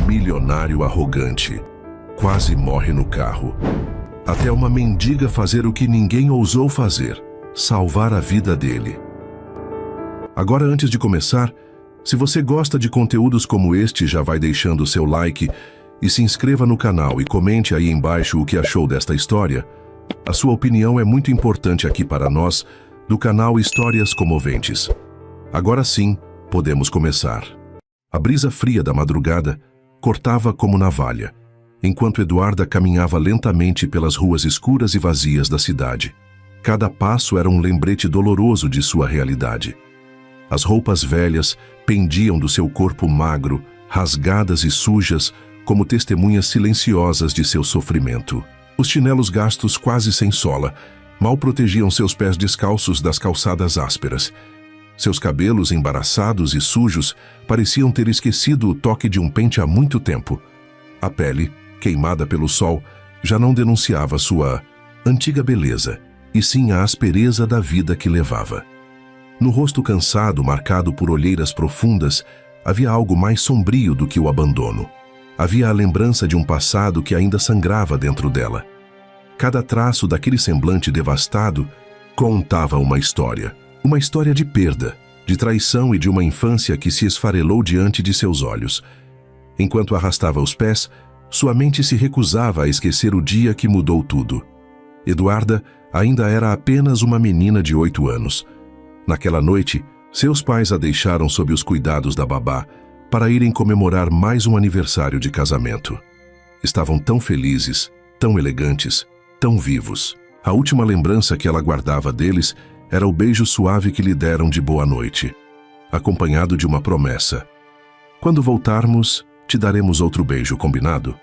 milionário arrogante, quase morre no carro. Até uma mendiga fazer o que ninguém ousou fazer, salvar a vida dele. Agora, antes de começar, se você gosta de conteúdos como este, já vai deixando o seu like e se inscreva no canal e comente aí embaixo o que achou desta história. A sua opinião é muito importante aqui para nós, do canal Histórias Comoventes. Agora sim, podemos começar. A brisa fria da madrugada cortava como navalha, enquanto Eduarda caminhava lentamente pelas ruas escuras e vazias da cidade. Cada passo era um lembrete doloroso de sua realidade. As roupas velhas pendiam do seu corpo magro, rasgadas e sujas, como testemunhas silenciosas de seu sofrimento. Os chinelos gastos quase sem sola mal protegiam seus pés descalços das calçadas ásperas. Seus cabelos embaraçados e sujos pareciam ter esquecido o toque de um pente há muito tempo. A pele, queimada pelo sol, já não denunciava sua antiga beleza, e sim a aspereza da vida que levava. No rosto cansado, marcado por olheiras profundas, havia algo mais sombrio do que o abandono. Havia a lembrança de um passado que ainda sangrava dentro dela. Cada traço daquele semblante devastado contava uma história de perda, de traição e de uma infância que se esfarelou diante de seus olhos. Enquanto arrastava os pés, sua mente se recusava a esquecer o dia que mudou tudo. Eduarda ainda era apenas uma menina de 8 anos. Naquela noite, seus pais a deixaram sob os cuidados da babá para irem comemorar mais um aniversário de casamento. Estavam tão felizes, tão elegantes, tão vivos. A última lembrança que ela guardava deles era o beijo suave que lhe deram de boa noite, acompanhado de uma promessa. Quando voltarmos, te daremos outro beijo, combinado?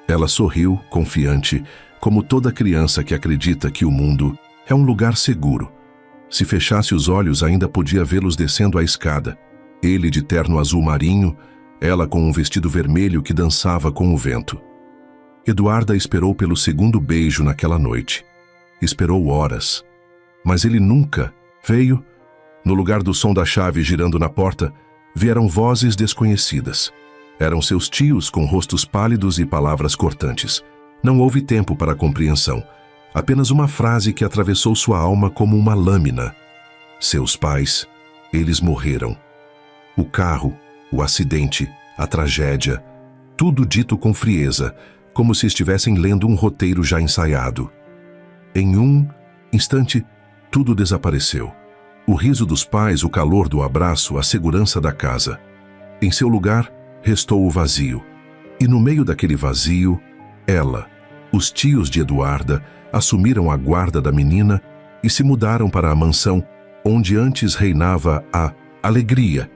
Ela sorriu, confiante, como toda criança que acredita que o mundo é um lugar seguro. Se fechasse os olhos, ainda podia vê-los descendo a escada. Ele de terno azul marinho, ela com um vestido vermelho que dançava com o vento. Eduarda esperou pelo segundo beijo naquela noite. Esperou horas. Mas ele nunca veio. No lugar do som da chave girando na porta, vieram vozes desconhecidas. Eram seus tios com rostos pálidos e palavras cortantes. Não houve tempo para compreensão. Apenas uma frase que atravessou sua alma como uma lâmina. Seus pais, eles morreram. O carro, o acidente, a tragédia, tudo dito com frieza, como se estivessem lendo um roteiro já ensaiado. Em um instante, tudo desapareceu. O riso dos pais, o calor do abraço, a segurança da casa. Em seu lugar, restou o vazio. E no meio daquele vazio, ela, os tios de Eduarda, assumiram a guarda da menina e se mudaram para a mansão onde antes reinava a alegria.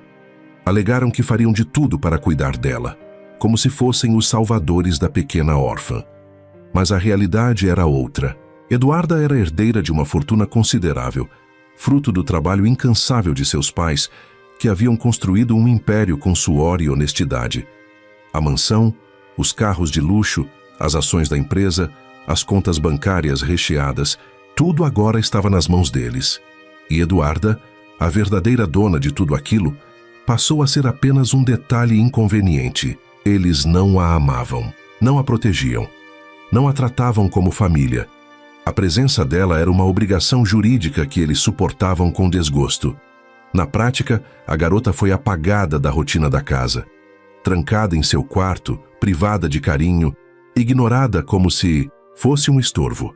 Alegaram que fariam de tudo para cuidar dela, como se fossem os salvadores da pequena órfã. Mas a realidade era outra. Eduarda era herdeira de uma fortuna considerável, fruto do trabalho incansável de seus pais, que haviam construído um império com suor e honestidade. A mansão, os carros de luxo, as ações da empresa, as contas bancárias recheadas, tudo agora estava nas mãos deles. E Eduarda, a verdadeira dona de tudo aquilo, passou a ser apenas um detalhe inconveniente. Eles não a amavam, não a protegiam, não a tratavam como família. A presença dela era uma obrigação jurídica que eles suportavam com desgosto. Na prática, a garota foi apagada da rotina da casa, trancada em seu quarto, privada de carinho, ignorada como se fosse um estorvo.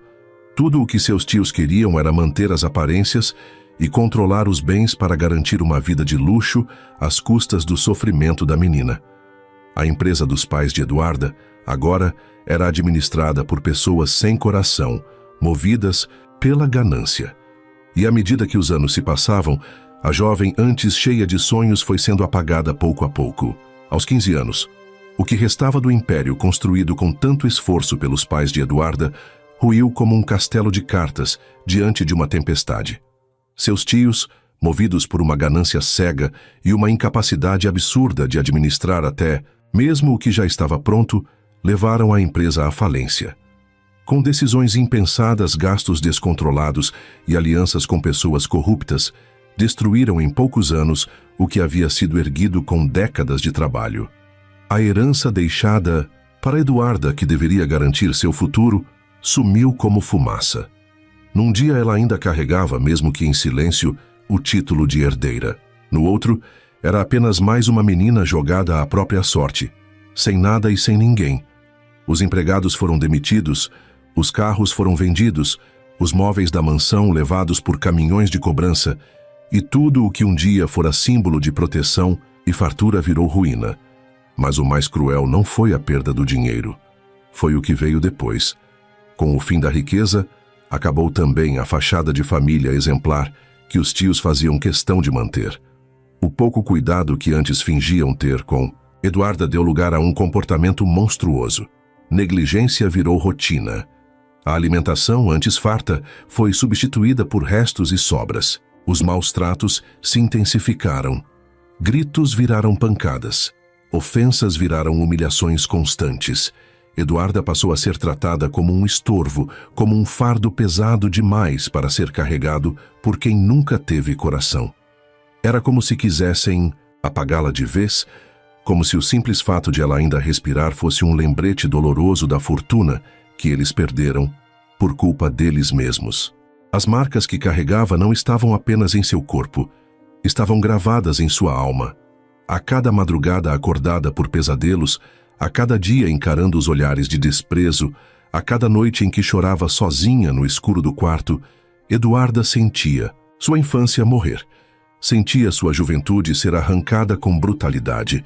Tudo o que seus tios queriam era manter as aparências e controlar os bens para garantir uma vida de luxo às custas do sofrimento da menina. A empresa dos pais de Eduarda, agora, era administrada por pessoas sem coração, movidas pela ganância. E à medida que os anos se passavam, a jovem, antes cheia de sonhos, foi sendo apagada pouco a pouco. Aos 15 anos, o que restava do império construído com tanto esforço pelos pais de Eduarda ruiu como um castelo de cartas diante de uma tempestade. Seus tios, movidos por uma ganância cega e uma incapacidade absurda de administrar até mesmo o que já estava pronto, levaram a empresa à falência. Com decisões impensadas, gastos descontrolados e alianças com pessoas corruptas, destruíram em poucos anos o que havia sido erguido com décadas de trabalho. A herança deixada para Eduarda, que deveria garantir seu futuro, sumiu como fumaça. Num dia ela ainda carregava, mesmo que em silêncio, o título de herdeira. No outro, era apenas mais uma menina jogada à própria sorte, sem nada e sem ninguém. Os empregados foram demitidos, os carros foram vendidos, os móveis da mansão levados por caminhões de cobrança, e tudo o que um dia fora símbolo de proteção e fartura virou ruína. Mas o mais cruel não foi a perda do dinheiro. Foi o que veio depois. Com o fim da riqueza, acabou também a fachada de família exemplar que os tios faziam questão de manter. O pouco cuidado que antes fingiam ter com Eduarda deu lugar a um comportamento monstruoso. Negligência virou rotina. A alimentação, antes farta, foi substituída por restos e sobras. Os maus tratos se intensificaram. Gritos viraram pancadas. Ofensas viraram humilhações constantes. Eduarda passou a ser tratada como um estorvo, como um fardo pesado demais para ser carregado por quem nunca teve coração. Era como se quisessem apagá-la de vez, como se o simples fato de ela ainda respirar fosse um lembrete doloroso da fortuna que eles perderam por culpa deles mesmos. As marcas que carregava não estavam apenas em seu corpo, estavam gravadas em sua alma. A cada madrugada acordada por pesadelos, a cada dia encarando os olhares de desprezo, a cada noite em que chorava sozinha no escuro do quarto, Eduarda sentia sua infância morrer. Sentia sua juventude ser arrancada com brutalidade.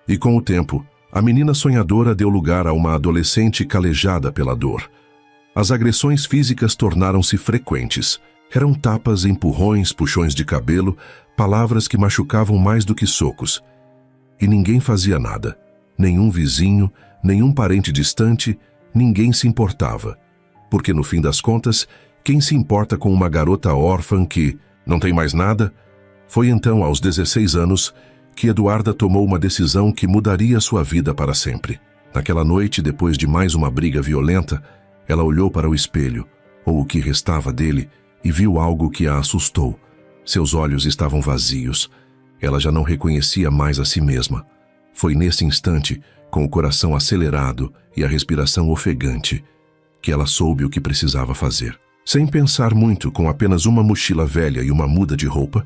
E com o tempo, a menina sonhadora deu lugar a uma adolescente calejada pela dor. As agressões físicas tornaram-se frequentes. Eram tapas, empurrões, puxões de cabelo, palavras que machucavam mais do que socos. E ninguém fazia nada. Nenhum vizinho, nenhum parente distante, ninguém se importava. Porque no fim das contas, quem se importa com uma garota órfã que não tem mais nada? Foi então, aos 16 anos, que Eduarda tomou uma decisão que mudaria sua vida para sempre. Naquela noite, depois de mais uma briga violenta, ela olhou para o espelho, ou o que restava dele, e viu algo que a assustou. Seus olhos estavam vazios. Ela já não reconhecia mais a si mesma. Foi nesse instante, com o coração acelerado e a respiração ofegante, que ela soube o que precisava fazer. Sem pensar muito, com apenas uma mochila velha e uma muda de roupa,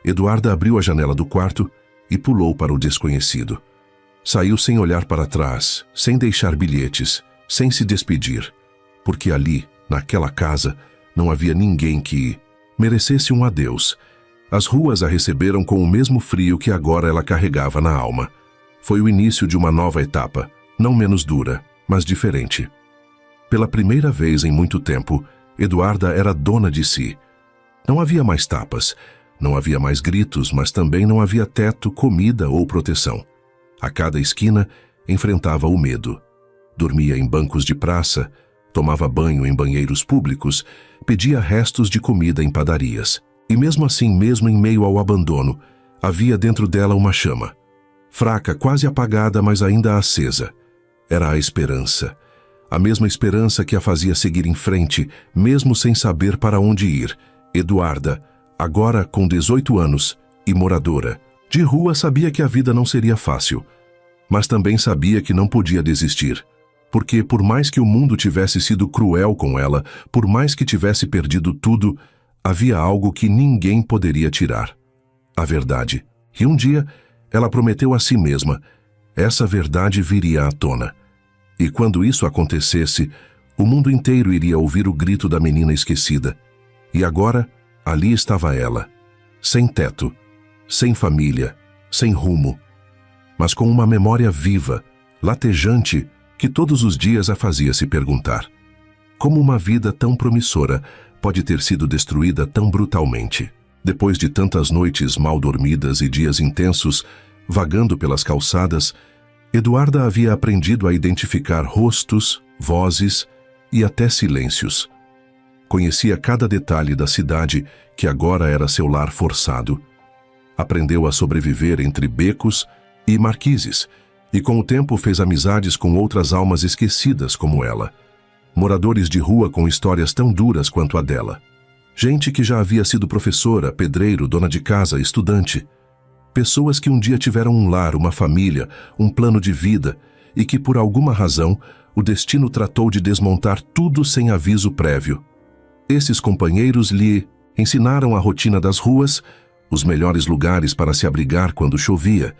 Eduarda abriu a janela do quarto e pulou para o desconhecido. Saiu sem olhar para trás, sem deixar bilhetes, sem se despedir, porque ali, naquela casa, não havia ninguém que merecesse um adeus. As ruas a receberam com o mesmo frio que agora ela carregava na alma. Foi o início de uma nova etapa, não menos dura, mas diferente. Pela primeira vez em muito tempo, Eduarda era dona de si. Não havia mais tapas, não havia mais gritos, mas também não havia teto, comida ou proteção. A cada esquina, enfrentava o medo. Dormia em bancos de praça, tomava banho em banheiros públicos, pedia restos de comida em padarias. E mesmo assim, mesmo em meio ao abandono, havia dentro dela uma chama. Fraca, quase apagada, mas ainda acesa. Era a esperança. A mesma esperança que a fazia seguir em frente, mesmo sem saber para onde ir. Eduarda, agora com 18 anos e moradora de rua, sabia que a vida não seria fácil, mas também sabia que não podia desistir, porque por mais que o mundo tivesse sido cruel com ela, por mais que tivesse perdido tudo, havia algo que ninguém poderia tirar: a verdade. E um dia, ela prometeu a si mesma, essa verdade viria à tona. E quando isso acontecesse, o mundo inteiro iria ouvir o grito da menina esquecida. E agora, ali estava ela, sem teto, sem família, sem rumo, mas com uma memória viva, latejante, que todos os dias a fazia se perguntar: como uma vida tão promissora pode ter sido destruída tão brutalmente? Depois de tantas noites mal dormidas e dias intensos, vagando pelas calçadas, Eduarda havia aprendido a identificar rostos, vozes e até silêncios. Conhecia cada detalhe da cidade que agora era seu lar forçado. Aprendeu a sobreviver entre becos e marquises, e com o tempo fez amizades com outras almas esquecidas como ela. Moradores de rua com histórias tão duras quanto a dela. Gente que já havia sido professora, pedreiro, dona de casa, estudante. Pessoas que um dia tiveram um lar, uma família, um plano de vida e que, por alguma razão, o destino tratou de desmontar tudo sem aviso prévio. Esses companheiros lhe ensinaram a rotina das ruas, os melhores lugares para se abrigar quando chovia,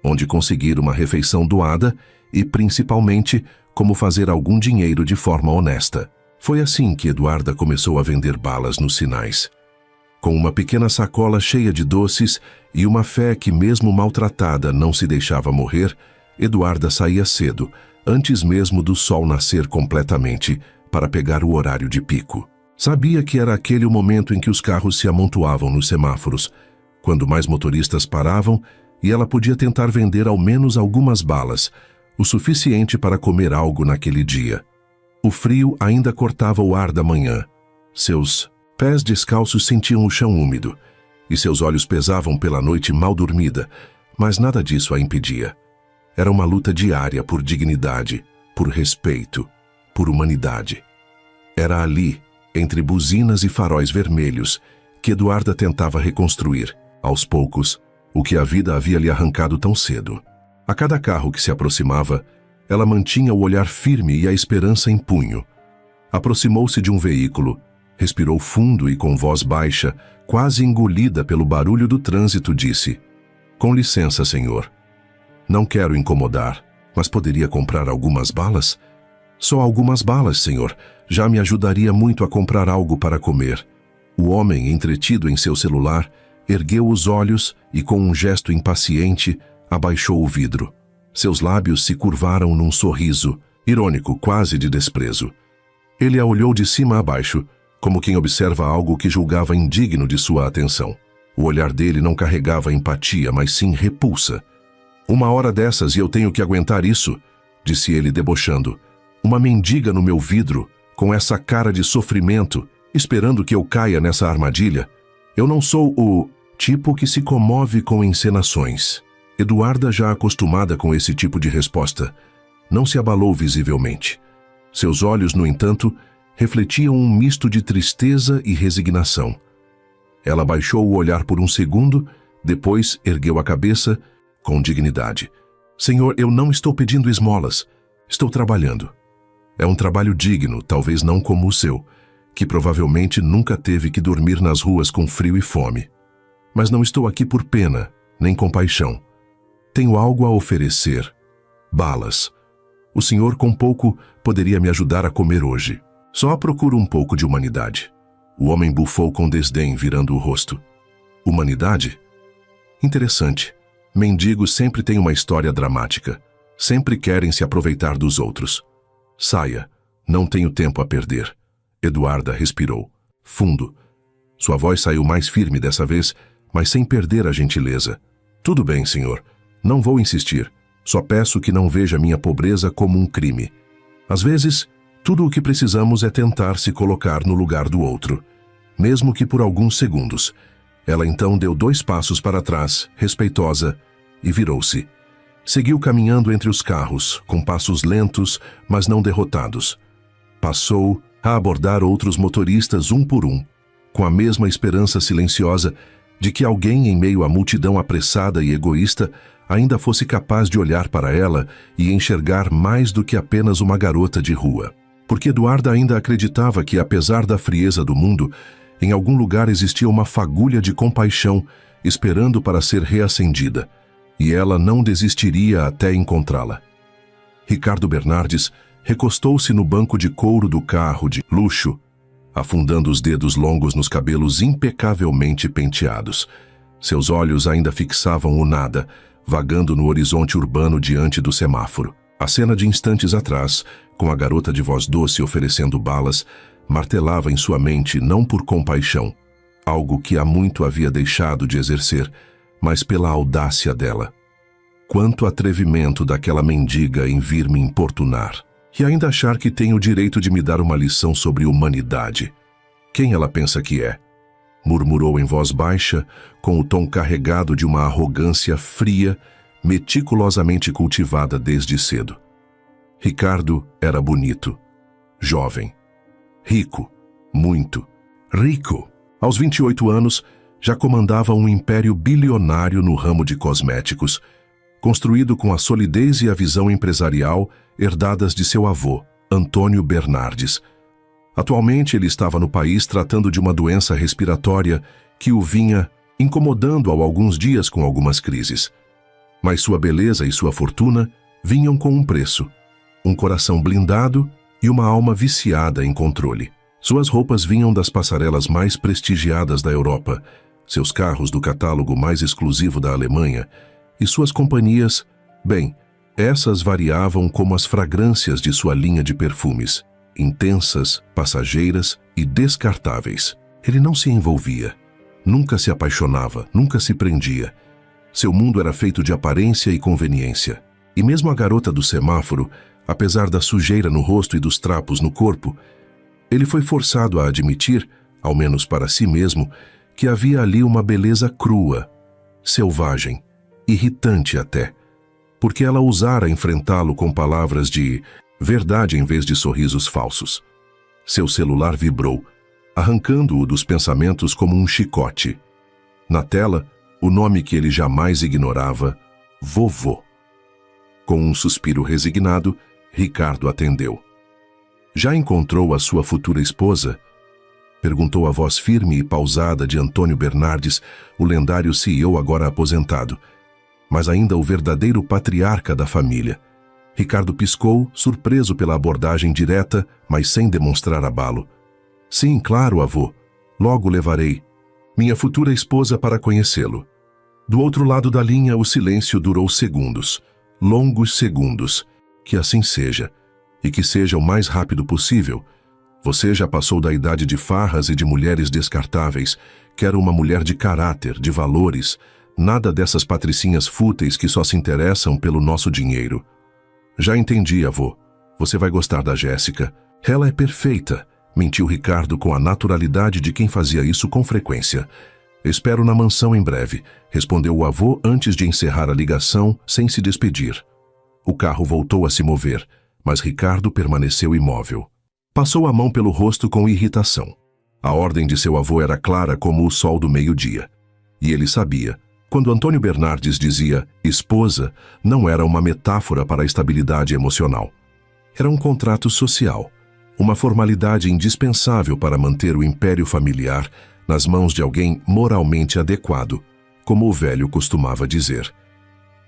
onde conseguir uma refeição doada e, principalmente, como fazer algum dinheiro de forma honesta. Foi assim que Eduarda começou a vender balas nos sinais. Com uma pequena sacola cheia de doces e uma fé que, mesmo maltratada, não se deixava morrer, Eduarda saía cedo, antes mesmo do sol nascer completamente, para pegar o horário de pico. Sabia que era aquele o momento em que os carros se amontoavam nos semáforos, quando mais motoristas paravam e ela podia tentar vender ao menos algumas balas, o suficiente para comer algo naquele dia. O frio ainda cortava o ar da manhã. Seus pés descalços sentiam o chão úmido e seus olhos pesavam pela noite mal dormida, mas nada disso a impedia. Era uma luta diária por dignidade, por respeito, por humanidade. Era ali, entre buzinas e faróis vermelhos, que Eduarda tentava reconstruir, aos poucos, o que a vida havia lhe arrancado tão cedo. A cada carro que se aproximava, ela mantinha o olhar firme e a esperança em punho. Aproximou-se de um veículo, respirou fundo e com voz baixa, quase engolida pelo barulho do trânsito, disse: "Com licença, senhor. Não quero incomodar, mas poderia comprar algumas balas? Só algumas balas, senhor. Já me ajudaria muito a comprar algo para comer." O homem, entretido em seu celular, ergueu os olhos e, com um gesto impaciente, abaixou o vidro. Seus lábios se curvaram num sorriso, irônico, quase de desprezo. Ele a olhou de cima a baixo, como quem observa algo que julgava indigno de sua atenção. O olhar dele não carregava empatia, mas sim repulsa. "Uma hora dessas e eu tenho que aguentar isso", disse ele debochando. "Uma mendiga no meu vidro, com essa cara de sofrimento, esperando que eu caia nessa armadilha. Eu não sou o tipo que se comove com encenações." Eduarda, já acostumada com esse tipo de resposta, não se abalou visivelmente. Seus olhos, no entanto, refletiam um misto de tristeza e resignação. Ela baixou o olhar por um segundo, depois ergueu a cabeça com dignidade. "Senhor, eu não estou pedindo esmolas. Estou trabalhando. É um trabalho digno, talvez não como o seu, que provavelmente nunca teve que dormir nas ruas com frio e fome. Mas não estou aqui por pena, nem compaixão. Tenho algo a oferecer. Balas. O senhor com pouco poderia me ajudar a comer hoje. Só procuro um pouco de humanidade." O homem bufou com desdém, virando o rosto. "Humanidade? Interessante. Mendigos sempre têm uma história dramática. Sempre querem se aproveitar dos outros. Saia. Não tenho tempo a perder." Eduarda respirou fundo. Sua voz saiu mais firme dessa vez, mas sem perder a gentileza. "Tudo bem, senhor. Não vou insistir. Só peço que não veja minha pobreza como um crime. Às vezes, tudo o que precisamos é tentar se colocar no lugar do outro, mesmo que por alguns segundos." Ela então deu 2 passos para trás, respeitosa, e virou-se. Seguiu caminhando entre os carros, com passos lentos, mas não derrotados. Passou a abordar outros motoristas um por um, com a mesma esperança silenciosa de que alguém em meio à multidão apressada e egoísta ainda fosse capaz de olhar para ela e enxergar mais do que apenas uma garota de rua. Porque Eduarda ainda acreditava que, apesar da frieza do mundo, em algum lugar existia uma fagulha de compaixão esperando para ser reacendida, e ela não desistiria até encontrá-la. Ricardo Bernardes recostou-se no banco de couro do carro de luxo, afundando os dedos longos nos cabelos impecavelmente penteados. Seus olhos ainda fixavam o nada, vagando no horizonte urbano diante do semáforo. A cena de instantes atrás, com a garota de voz doce oferecendo balas, martelava em sua mente não por compaixão, algo que há muito havia deixado de exercer, mas pela audácia dela. Quanto atrevimento daquela mendiga em vir me importunar, e ainda achar que tem o direito de me dar uma lição sobre humanidade. Quem ela pensa que é? Murmurou em voz baixa, com o tom carregado de uma arrogância fria, meticulosamente cultivada desde cedo. Ricardo era bonito, jovem, rico, muito rico. Aos 28 anos, já comandava um império bilionário no ramo de cosméticos, construído com a solidez e a visão empresarial herdadas de seu avô, Antônio Bernardes. Atualmente ele estava no país tratando de uma doença respiratória que o vinha incomodando há alguns dias com algumas crises. Mas sua beleza e sua fortuna vinham com um preço: um coração blindado e uma alma viciada em controle. Suas roupas vinham das passarelas mais prestigiadas da Europa, seus carros do catálogo mais exclusivo da Alemanha, e suas companhias, bem, essas variavam como as fragrâncias de sua linha de perfumes, intensas, passageiras e descartáveis. Ele não se envolvia, nunca se apaixonava, nunca se prendia. Seu mundo era feito de aparência e conveniência. E mesmo a garota do semáforo, apesar da sujeira no rosto e dos trapos no corpo, ele foi forçado a admitir, ao menos para si mesmo, que havia ali uma beleza crua, selvagem, irritante até, porque ela ousara enfrentá-lo com palavras de verdade em vez de sorrisos falsos. Seu celular vibrou, arrancando-o dos pensamentos como um chicote. Na tela, o nome que ele jamais ignorava: vovô. Com um suspiro resignado, Ricardo atendeu. Já encontrou a sua futura esposa? Perguntou a voz firme e pausada de Antônio Bernardes, o lendário CEO agora aposentado, mas ainda o verdadeiro patriarca da família. Ricardo piscou, surpreso pela abordagem direta, mas sem demonstrar abalo. Sim, claro, avô. Logo levarei minha futura esposa para conhecê-lo. Do outro lado da linha, o silêncio durou segundos, longos segundos. Que assim seja, e que seja o mais rápido possível. Você já passou da idade de farras e de mulheres descartáveis. Quero uma mulher de caráter, de valores, nada dessas patricinhas fúteis que só se interessam pelo nosso dinheiro. Já entendi, avô. Você vai gostar da Jéssica. Ela é perfeita, mentiu Ricardo com a naturalidade de quem fazia isso com frequência. Espero na mansão em breve, respondeu o avô antes de encerrar a ligação sem se despedir. O carro voltou a se mover, mas Ricardo permaneceu imóvel. Passou a mão pelo rosto com irritação. A ordem de seu avô era clara como o sol do meio-dia. E ele sabia. Quando Antônio Bernardes dizia esposa, não era uma metáfora para a estabilidade emocional. Era um contrato social, uma formalidade indispensável para manter o império familiar nas mãos de alguém moralmente adequado, como o velho costumava dizer.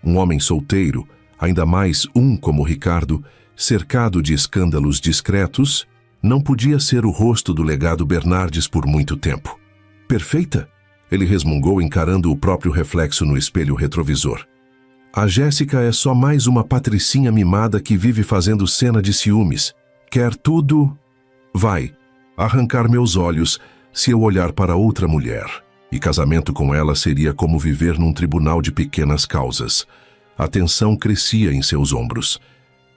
Um homem solteiro, ainda mais um como Ricardo, cercado de escândalos discretos, não podia ser o rosto do legado Bernardes por muito tempo. Perfeita? Ele resmungou encarando o próprio reflexo no espelho retrovisor. A Jéssica é só mais uma patricinha mimada que vive fazendo cena de ciúmes. Quer tudo? Vai arrancar meus olhos se eu olhar para outra mulher. E casamento com ela seria como viver num tribunal de pequenas causas. A tensão crescia em seus ombros.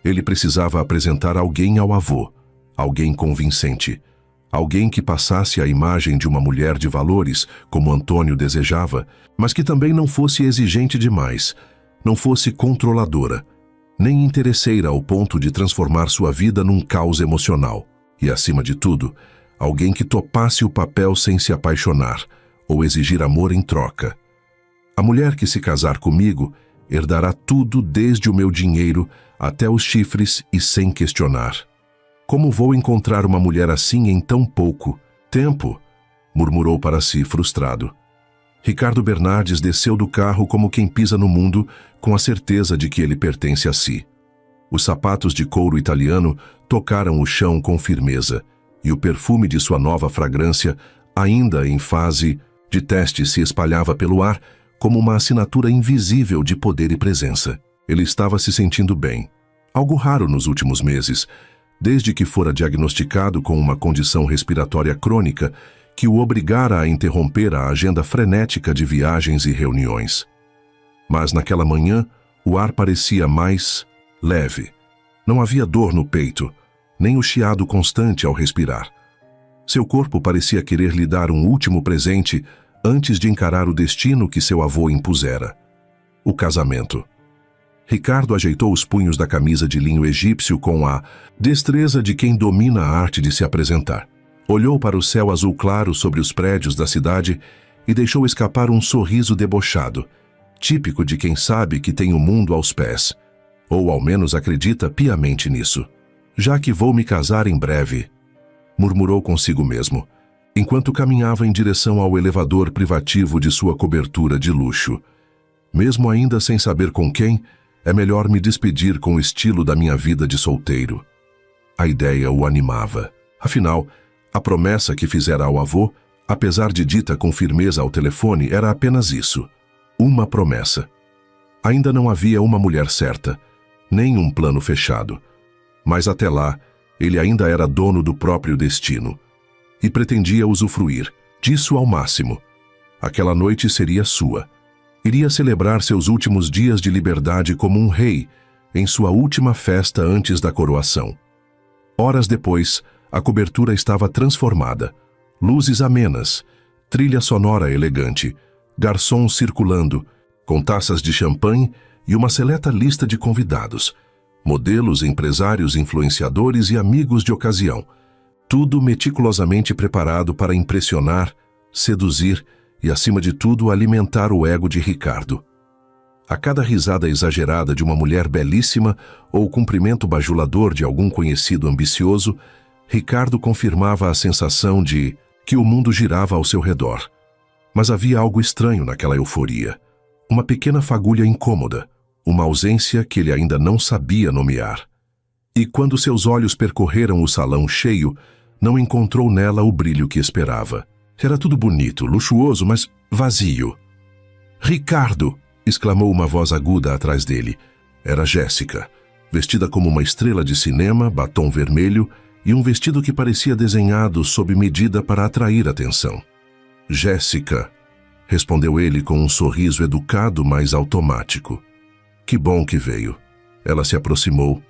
Ele precisava apresentar alguém ao avô, alguém convincente, alguém que passasse a imagem de uma mulher de valores, como Antônio desejava, mas que também não fosse exigente demais, não fosse controladora, nem interesseira ao ponto de transformar sua vida num caos emocional. E, acima de tudo, alguém que topasse o papel sem se apaixonar, ou exigir amor em troca. A mulher que se casar comigo herdará tudo desde o meu dinheiro até os chifres e sem questionar. Como vou encontrar uma mulher assim em tão pouco tempo? Murmurou para si, frustrado. Ricardo Bernardes desceu do carro como quem pisa no mundo, com a certeza de que ele pertence a si. Os sapatos de couro italiano tocaram o chão com firmeza, e o perfume de sua nova fragrância, ainda em fase de teste, se espalhava pelo ar como uma assinatura invisível de poder e presença. Ele estava se sentindo bem, algo raro nos últimos meses, desde que fora diagnosticado com uma condição respiratória crônica que o obrigara a interromper a agenda frenética de viagens e reuniões. Mas naquela manhã, o ar parecia mais leve. Não havia dor no peito, nem o chiado constante ao respirar. Seu corpo parecia querer lhe dar um último presente antes de encarar o destino que seu avô impusera: o casamento. Ricardo ajeitou os punhos da camisa de linho egípcio com a destreza de quem domina a arte de se apresentar. Olhou para o céu azul claro sobre os prédios da cidade e deixou escapar um sorriso debochado, típico de quem sabe que tem o mundo aos pés, ou ao menos acredita piamente nisso. Já que vou me casar em breve, murmurou consigo mesmo, enquanto caminhava em direção ao elevador privativo de sua cobertura de luxo. Mesmo ainda sem saber com quem, é melhor me despedir com o estilo da minha vida de solteiro. A ideia o animava. Afinal, a promessa que fizera ao avô, apesar de dita com firmeza ao telefone, era apenas isso: uma promessa. Ainda não havia uma mulher certa, nem um plano fechado. Mas até lá, ele ainda era dono do próprio destino e pretendia usufruir disso ao máximo. Aquela noite seria sua. Iria celebrar seus últimos dias de liberdade como um rei em sua última festa antes da coroação. Horas depois, a cobertura estava transformada. Luzes amenas, trilha sonora elegante, garçons circulando, com taças de champanhe e uma seleta lista de convidados, modelos, empresários, influenciadores e amigos de ocasião. Tudo meticulosamente preparado para impressionar, seduzir e, acima de tudo, alimentar o ego de Ricardo. A cada risada exagerada de uma mulher belíssima ou cumprimento bajulador de algum conhecido ambicioso, Ricardo confirmava a sensação de que o mundo girava ao seu redor. Mas havia algo estranho naquela euforia. Uma pequena fagulha incômoda, uma ausência que ele ainda não sabia nomear. E quando seus olhos percorreram o salão cheio, não encontrou nela o brilho que esperava. Era tudo bonito, luxuoso, mas vazio. "Ricardo!" exclamou uma voz aguda atrás dele. Era Jéssica, vestida como uma estrela de cinema, batom vermelho e um vestido que parecia desenhado sob medida para atrair atenção. "Jéssica", respondeu ele com um sorriso educado, mas automático. "Que bom que veio." Ela se aproximou,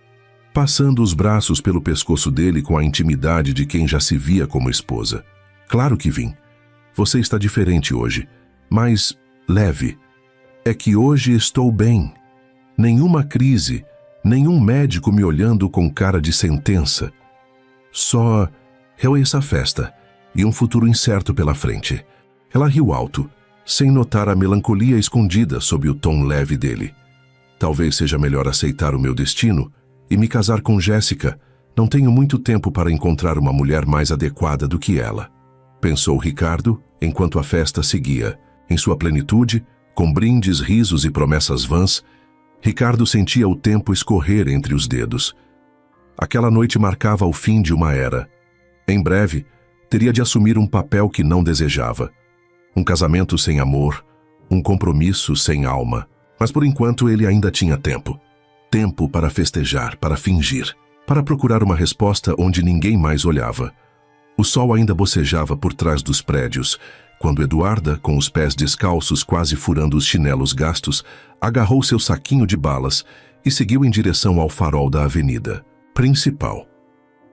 passando os braços pelo pescoço dele com a intimidade de quem já se via como esposa. "Claro que vim. Você está diferente hoje, mas leve. É que hoje estou bem. Nenhuma crise, nenhum médico me olhando com cara de sentença. Só eu e essa festa, e um futuro incerto pela frente." Ela riu alto, sem notar a melancolia escondida sob o tom leve dele. "Talvez seja melhor aceitar o meu destino e me casar com Jéssica. Não tenho muito tempo para encontrar uma mulher mais adequada do que ela", pensou Ricardo, enquanto a festa seguia. Em sua plenitude, com brindes, risos e promessas vãs, Ricardo sentia o tempo escorrer entre os dedos. Aquela noite marcava o fim de uma era. Em breve, teria de assumir um papel que não desejava. Um casamento sem amor, um compromisso sem alma. Mas por enquanto ele ainda tinha tempo. Tempo para festejar, para fingir, para procurar uma resposta onde ninguém mais olhava. O sol ainda bocejava por trás dos prédios, quando Eduarda, com os pés descalços quase furando os chinelos gastos, agarrou seu saquinho de balas e seguiu em direção ao farol da avenida principal.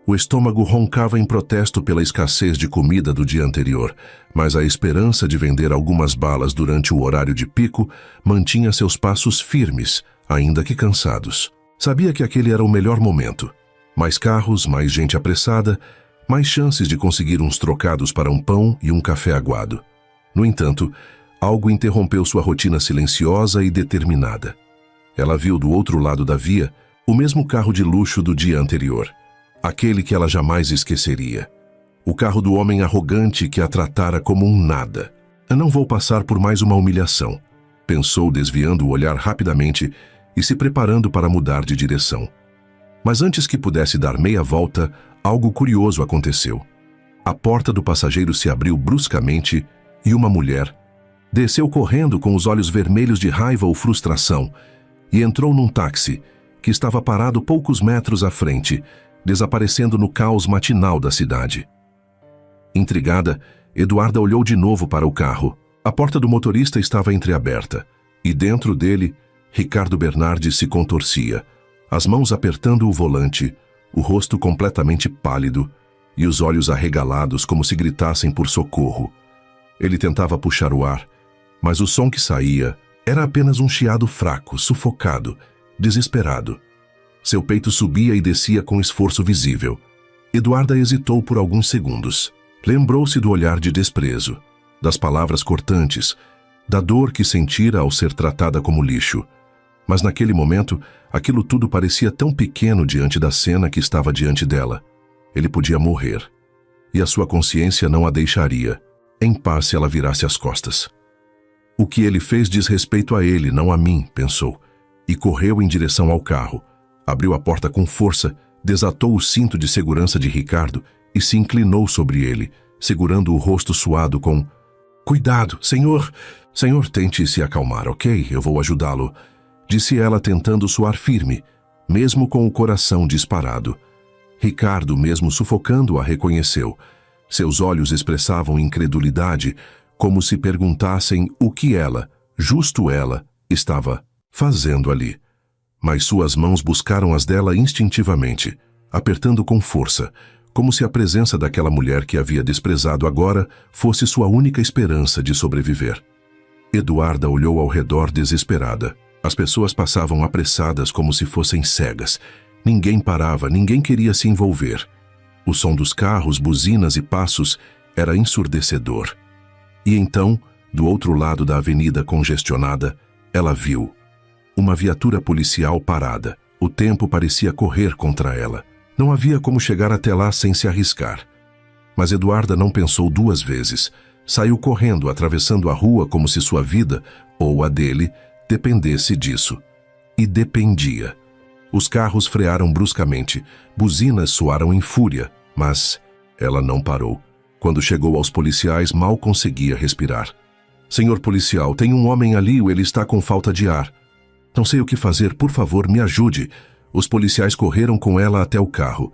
O estômago roncava em protesto pela escassez de comida do dia anterior, mas a esperança de vender algumas balas durante o horário de pico mantinha seus passos firmes, ainda que cansados. Sabia que aquele era o melhor momento. Mais carros, mais gente apressada, mais chances de conseguir uns trocados para um pão e um café aguado. No entanto, algo interrompeu sua rotina silenciosa e determinada. Ela viu do outro lado da via o mesmo carro de luxo do dia anterior. Aquele que ela jamais esqueceria. O carro do homem arrogante que a tratara como um nada. "Não vou passar por mais uma humilhação", pensou, desviando o olhar rapidamente e se preparando para mudar de direção. Mas antes que pudesse dar meia volta, algo curioso aconteceu. A porta do passageiro se abriu bruscamente e uma mulher desceu correndo com os olhos vermelhos de raiva ou frustração e entrou num táxi que estava parado poucos metros à frente, desaparecendo no caos matinal da cidade. Intrigada, Eduarda olhou de novo para o carro. A porta do motorista estava entreaberta e dentro dele, Ricardo Bernardi se contorcia, as mãos apertando o volante, o rosto completamente pálido e os olhos arregalados como se gritassem por socorro. Ele tentava puxar o ar, mas o som que saía era apenas um chiado fraco, sufocado, desesperado. Seu peito subia e descia com esforço visível. Eduarda hesitou por alguns segundos. Lembrou-se do olhar de desprezo, das palavras cortantes, da dor que sentira ao ser tratada como lixo. Mas naquele momento, aquilo tudo parecia tão pequeno diante da cena que estava diante dela. Ele podia morrer. E a sua consciência não a deixaria em paz se ela virasse as costas. O que ele fez diz respeito a ele, não a mim, pensou, e correu em direção ao carro. Abriu a porta com força, desatou o cinto de segurança de Ricardo e se inclinou sobre ele, segurando o rosto suado com: "Cuidado, senhor! Senhor, tente se acalmar, ok? Eu vou ajudá-lo", disse ela tentando soar firme, mesmo com o coração disparado. Ricardo, mesmo sufocando-a, reconheceu. Seus olhos expressavam incredulidade, como se perguntassem o que ela, justo ela, estava fazendo ali. Mas suas mãos buscaram as dela instintivamente, apertando com força, como se a presença daquela mulher que havia desprezado agora fosse sua única esperança de sobreviver. Eduarda olhou ao redor desesperada. As pessoas passavam apressadas como se fossem cegas. Ninguém parava, ninguém queria se envolver. O som dos carros, buzinas e passos era ensurdecedor. E então, do outro lado da avenida congestionada, ela viu uma viatura policial parada. O tempo parecia correr contra ela. Não havia como chegar até lá sem se arriscar. Mas Eduarda não pensou duas vezes. Saiu correndo, atravessando a rua como se sua vida, ou a dele, dependesse disso. E dependia. Os carros frearam bruscamente, buzinas soaram em fúria, mas ela não parou. Quando chegou aos policiais, mal conseguia respirar. "Senhor policial, tem um homem ali, ele está com falta de ar. Não sei o que fazer, por favor, me ajude." Os policiais correram com ela até o carro.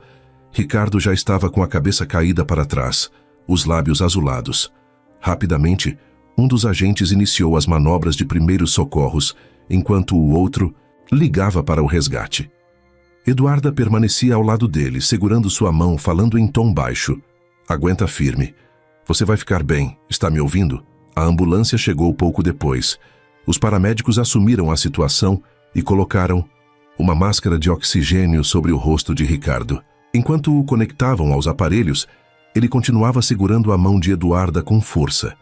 Ricardo já estava com a cabeça caída para trás, os lábios azulados. Rapidamente, um dos agentes iniciou as manobras de primeiros socorros, enquanto o outro ligava para o resgate. Eduarda permanecia ao lado dele, segurando sua mão, falando em tom baixo. "Aguenta firme. Você vai ficar bem. Está me ouvindo?" A ambulância chegou pouco depois. Os paramédicos assumiram a situação e colocaram uma máscara de oxigênio sobre o rosto de Ricardo. Enquanto o conectavam aos aparelhos, ele continuava segurando a mão de Eduarda com força.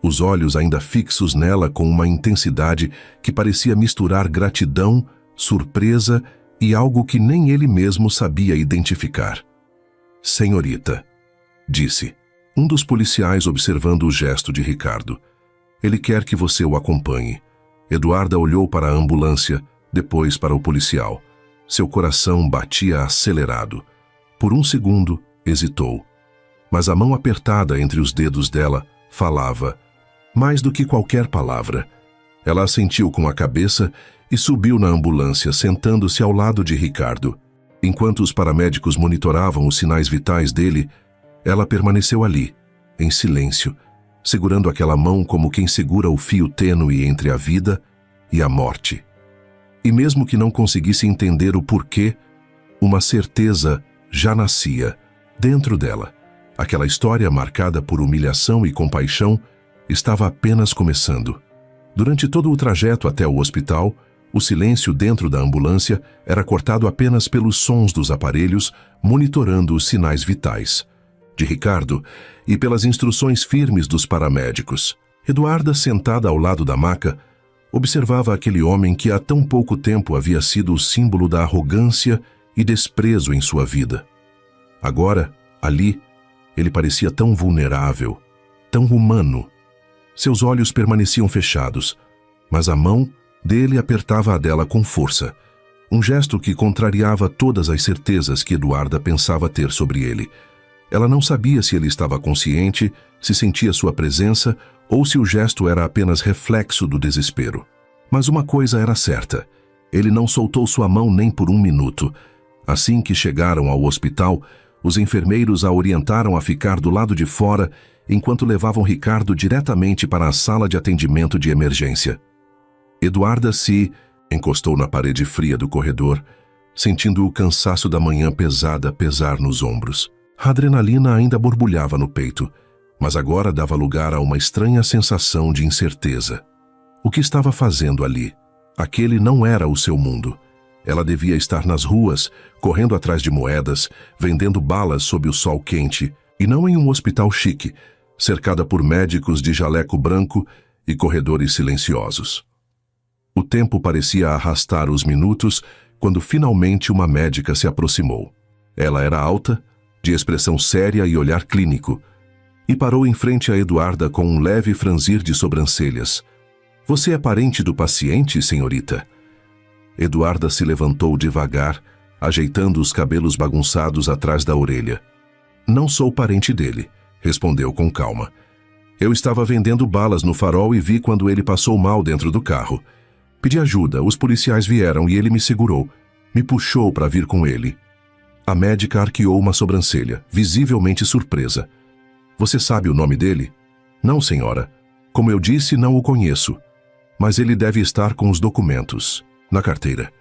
Os olhos ainda fixos nela com uma intensidade que parecia misturar gratidão, surpresa e algo que nem ele mesmo sabia identificar. "Senhorita", disse, um dos policiais observando o gesto de Ricardo. "Ele quer que você o acompanhe." Eduarda olhou para a ambulância, depois para o policial. Seu coração batia acelerado. Por um segundo, hesitou. Mas a mão apertada entre os dedos dela falava, mais do que qualquer palavra. Ela assentiu com a cabeça e subiu na ambulância, sentando-se ao lado de Ricardo. Enquanto os paramédicos monitoravam os sinais vitais dele, ela permaneceu ali, em silêncio, segurando aquela mão como quem segura o fio tênue entre a vida e a morte. E mesmo que não conseguisse entender o porquê, uma certeza já nascia dentro dela. Aquela história marcada por humilhação e compaixão estava apenas começando. Durante todo o trajeto até o hospital, o silêncio dentro da ambulância era cortado apenas pelos sons dos aparelhos monitorando os sinais vitais de Ricardo e pelas instruções firmes dos paramédicos. Eduarda, sentada ao lado da maca, observava aquele homem que há tão pouco tempo havia sido o símbolo da arrogância e desprezo em sua vida. Agora, ali, ele parecia tão vulnerável, tão humano. Seus olhos permaneciam fechados, mas a mão dele apertava a dela com força, um gesto que contrariava todas as certezas que Eduarda pensava ter sobre ele. Ela não sabia se ele estava consciente, se sentia sua presença ou se o gesto era apenas reflexo do desespero. Mas uma coisa era certa, ele não soltou sua mão nem por um minuto. Assim que chegaram ao hospital, os enfermeiros a orientaram a ficar do lado de fora enquanto levavam Ricardo diretamente para a sala de atendimento de emergência. Eduarda se encostou na parede fria do corredor, sentindo o cansaço da manhã pesada pesar nos ombros. A adrenalina ainda borbulhava no peito, mas agora dava lugar a uma estranha sensação de incerteza. O que estava fazendo ali? Aquele não era o seu mundo. Ela devia estar nas ruas, correndo atrás de moedas, vendendo balas sob o sol quente, e não em um hospital chique, cercada por médicos de jaleco branco e corredores silenciosos. O tempo parecia arrastar os minutos quando finalmente uma médica se aproximou. Ela era alta, de expressão séria e olhar clínico, e parou em frente a Eduarda com um leve franzir de sobrancelhas. Você é parente do paciente, senhorita? Eduarda se levantou devagar, ajeitando os cabelos bagunçados atrás da orelha. Não sou parente dele, respondeu com calma. Eu estava vendendo balas no farol e vi quando ele passou mal dentro do carro. Pedi ajuda, os policiais vieram e ele me segurou. Me puxou para vir com ele. A médica arqueou uma sobrancelha, visivelmente surpresa. Você sabe o nome dele? Não, senhora. Como eu disse, não o conheço. Mas ele deve estar com os documentos, na carteira.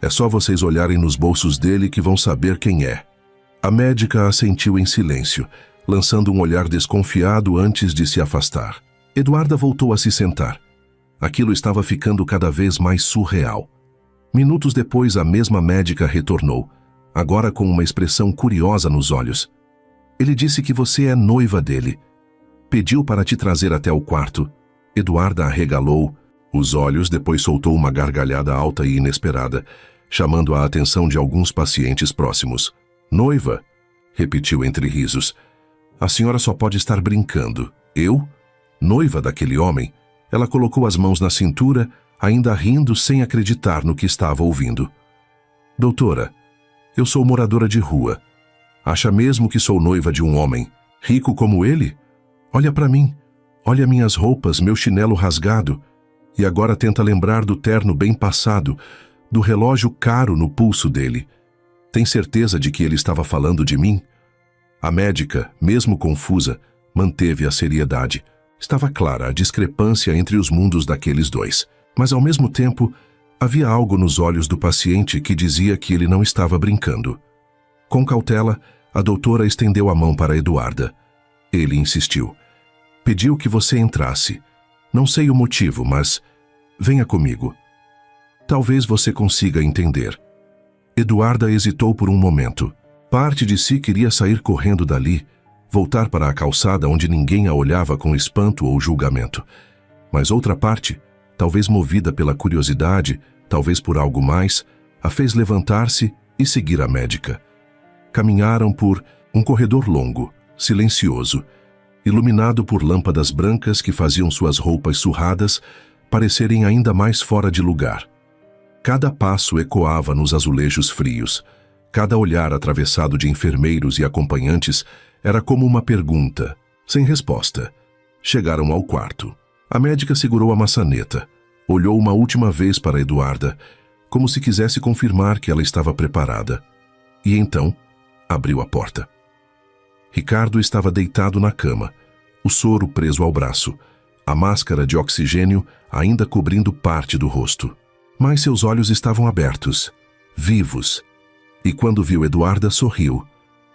É só vocês olharem nos bolsos dele que vão saber quem é. A médica assentiu em silêncio, lançando um olhar desconfiado antes de se afastar. Eduarda voltou a se sentar. Aquilo estava ficando cada vez mais surreal. Minutos depois, a mesma médica retornou, agora com uma expressão curiosa nos olhos. Ele disse que você é noiva dele. Pediu para te trazer até o quarto. Eduarda arregalou os olhos, depois soltou uma gargalhada alta e inesperada, chamando a atenção de alguns pacientes próximos. Noiva? Repetiu entre risos. A senhora só pode estar brincando. Eu? Noiva daquele homem? Ela colocou as mãos na cintura, ainda rindo sem acreditar no que estava ouvindo. Doutora, eu sou moradora de rua. Acha mesmo que sou noiva de um homem, rico como ele? Olha para mim, olha minhas roupas, meu chinelo rasgado, e agora tenta lembrar do terno bem passado, do relógio caro no pulso dele. Tem certeza de que ele estava falando de mim? A médica, mesmo confusa, manteve a seriedade. Estava clara a discrepância entre os mundos daqueles dois. Mas, ao mesmo tempo, havia algo nos olhos do paciente que dizia que ele não estava brincando. Com cautela, a doutora estendeu a mão para Eduarda. Ele insistiu. Pediu que você entrasse. Não sei o motivo, mas venha comigo. Talvez você consiga entender. Eduarda hesitou por um momento. Parte de si queria sair correndo dali, voltar para a calçada onde ninguém a olhava com espanto ou julgamento. Mas outra parte, talvez movida pela curiosidade, talvez por algo mais, a fez levantar-se e seguir a médica. Caminharam por um corredor longo, silencioso, iluminado por lâmpadas brancas que faziam suas roupas surradas parecerem ainda mais fora de lugar. Cada passo ecoava nos azulejos frios. Cada olhar atravessado de enfermeiros e acompanhantes era como uma pergunta, sem resposta. Chegaram ao quarto. A médica segurou a maçaneta, olhou uma última vez para Eduarda, como se quisesse confirmar que ela estava preparada. E então, abriu a porta. Ricardo estava deitado na cama, o soro preso ao braço, a máscara de oxigênio ainda cobrindo parte do rosto. Mas seus olhos estavam abertos, vivos. E quando viu Eduarda, sorriu.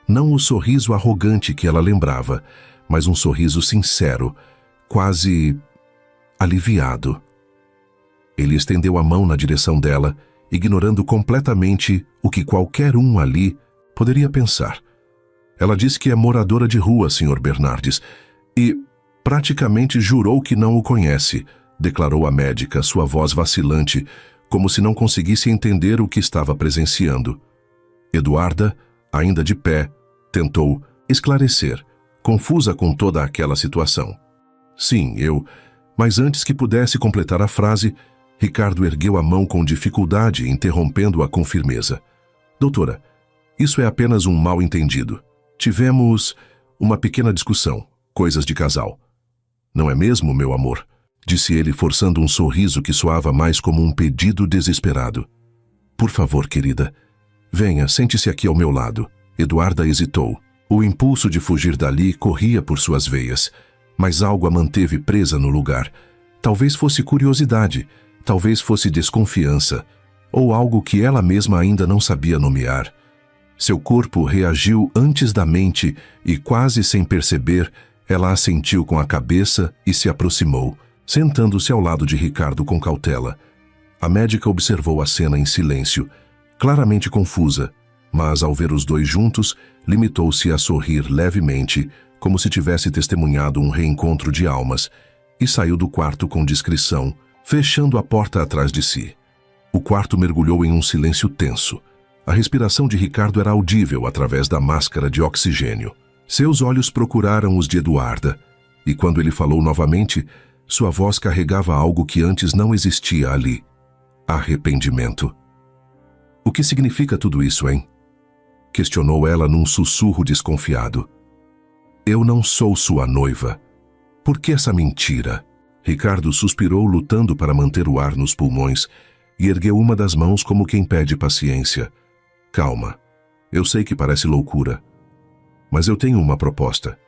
Não o sorriso arrogante que ela lembrava, mas um sorriso sincero, quase aliviado. Ele estendeu a mão na direção dela, ignorando completamente o que qualquer um ali poderia pensar. Ela disse que é moradora de rua, Sr. Bernardes, e praticamente jurou que não o conhece, declarou a médica, sua voz vacilante, como se não conseguisse entender o que estava presenciando. Eduarda, ainda de pé, tentou esclarecer, confusa com toda aquela situação. Sim, eu... Mas antes que pudesse completar a frase, Ricardo ergueu a mão com dificuldade, interrompendo-a com firmeza. Doutora, isso é apenas um mal-entendido. Tivemos uma pequena discussão, coisas de casal. Não é mesmo, meu amor? Disse ele, forçando um sorriso que soava mais como um pedido desesperado. Por favor, querida, venha, sente-se aqui ao meu lado. Eduarda hesitou. O impulso de fugir dali corria por suas veias, mas algo a manteve presa no lugar. Talvez fosse curiosidade, talvez fosse desconfiança, ou algo que ela mesma ainda não sabia nomear. Seu corpo reagiu antes da mente e, quase sem perceber, ela assentiu com a cabeça e se aproximou, sentando-se ao lado de Ricardo com cautela. A médica observou a cena em silêncio, claramente confusa, mas ao ver os dois juntos, limitou-se a sorrir levemente, como se tivesse testemunhado um reencontro de almas, e saiu do quarto com discrição, fechando a porta atrás de si. O quarto mergulhou em um silêncio tenso. A respiração de Ricardo era audível através da máscara de oxigênio. Seus olhos procuraram os de Eduarda, e quando ele falou novamente, sua voz carregava algo que antes não existia ali: arrependimento. O que significa tudo isso, hein? Questionou ela num sussurro desconfiado. Eu não sou sua noiva. Por que essa mentira? Ricardo suspirou, lutando para manter o ar nos pulmões, e ergueu uma das mãos como quem pede paciência. Calma. Eu sei que parece loucura, mas eu tenho uma proposta.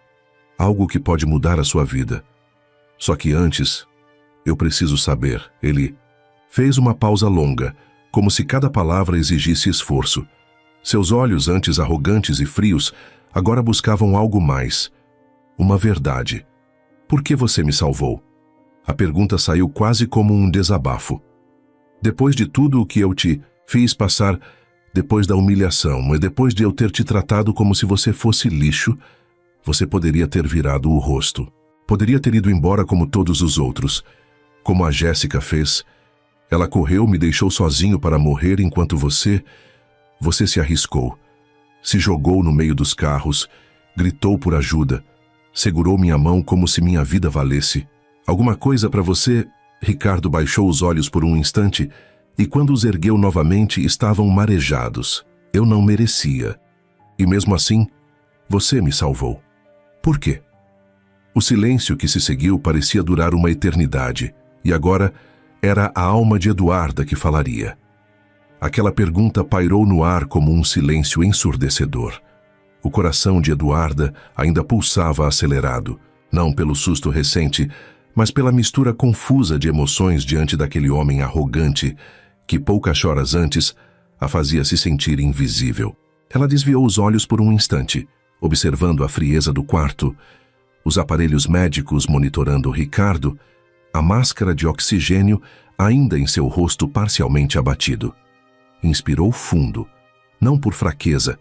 Algo que pode mudar a sua vida. Só que antes, eu preciso saber. Ele fez uma pausa longa, como se cada palavra exigisse esforço. Seus olhos, antes arrogantes e frios, agora buscavam algo mais. Uma verdade. Por que você me salvou? A pergunta saiu quase como um desabafo. Depois de tudo o que eu te fiz passar, depois da humilhação e depois de eu ter te tratado como se você fosse lixo, você poderia ter virado o rosto. Poderia ter ido embora como todos os outros. Como a Jéssica fez. Ela correu, me deixou sozinho para morrer enquanto você se arriscou. Se jogou no meio dos carros, gritou por ajuda, segurou minha mão como se minha vida valesse. Alguma coisa para você? Ricardo baixou os olhos por um instante e quando os ergueu novamente estavam marejados. Eu não merecia. E mesmo assim, você me salvou. Por quê? O silêncio que se seguiu parecia durar uma eternidade, e agora era a alma de Eduarda que falaria. Aquela pergunta pairou no ar como um silêncio ensurdecedor. O coração de Eduarda ainda pulsava acelerado, não pelo susto recente, mas pela mistura confusa de emoções diante daquele homem arrogante que poucas horas antes a fazia se sentir invisível. Ela desviou os olhos por um instante, observando a frieza do quarto, os aparelhos médicos monitorando Ricardo, a máscara de oxigênio ainda em seu rosto parcialmente abatido. Inspirou fundo, não por fraqueza,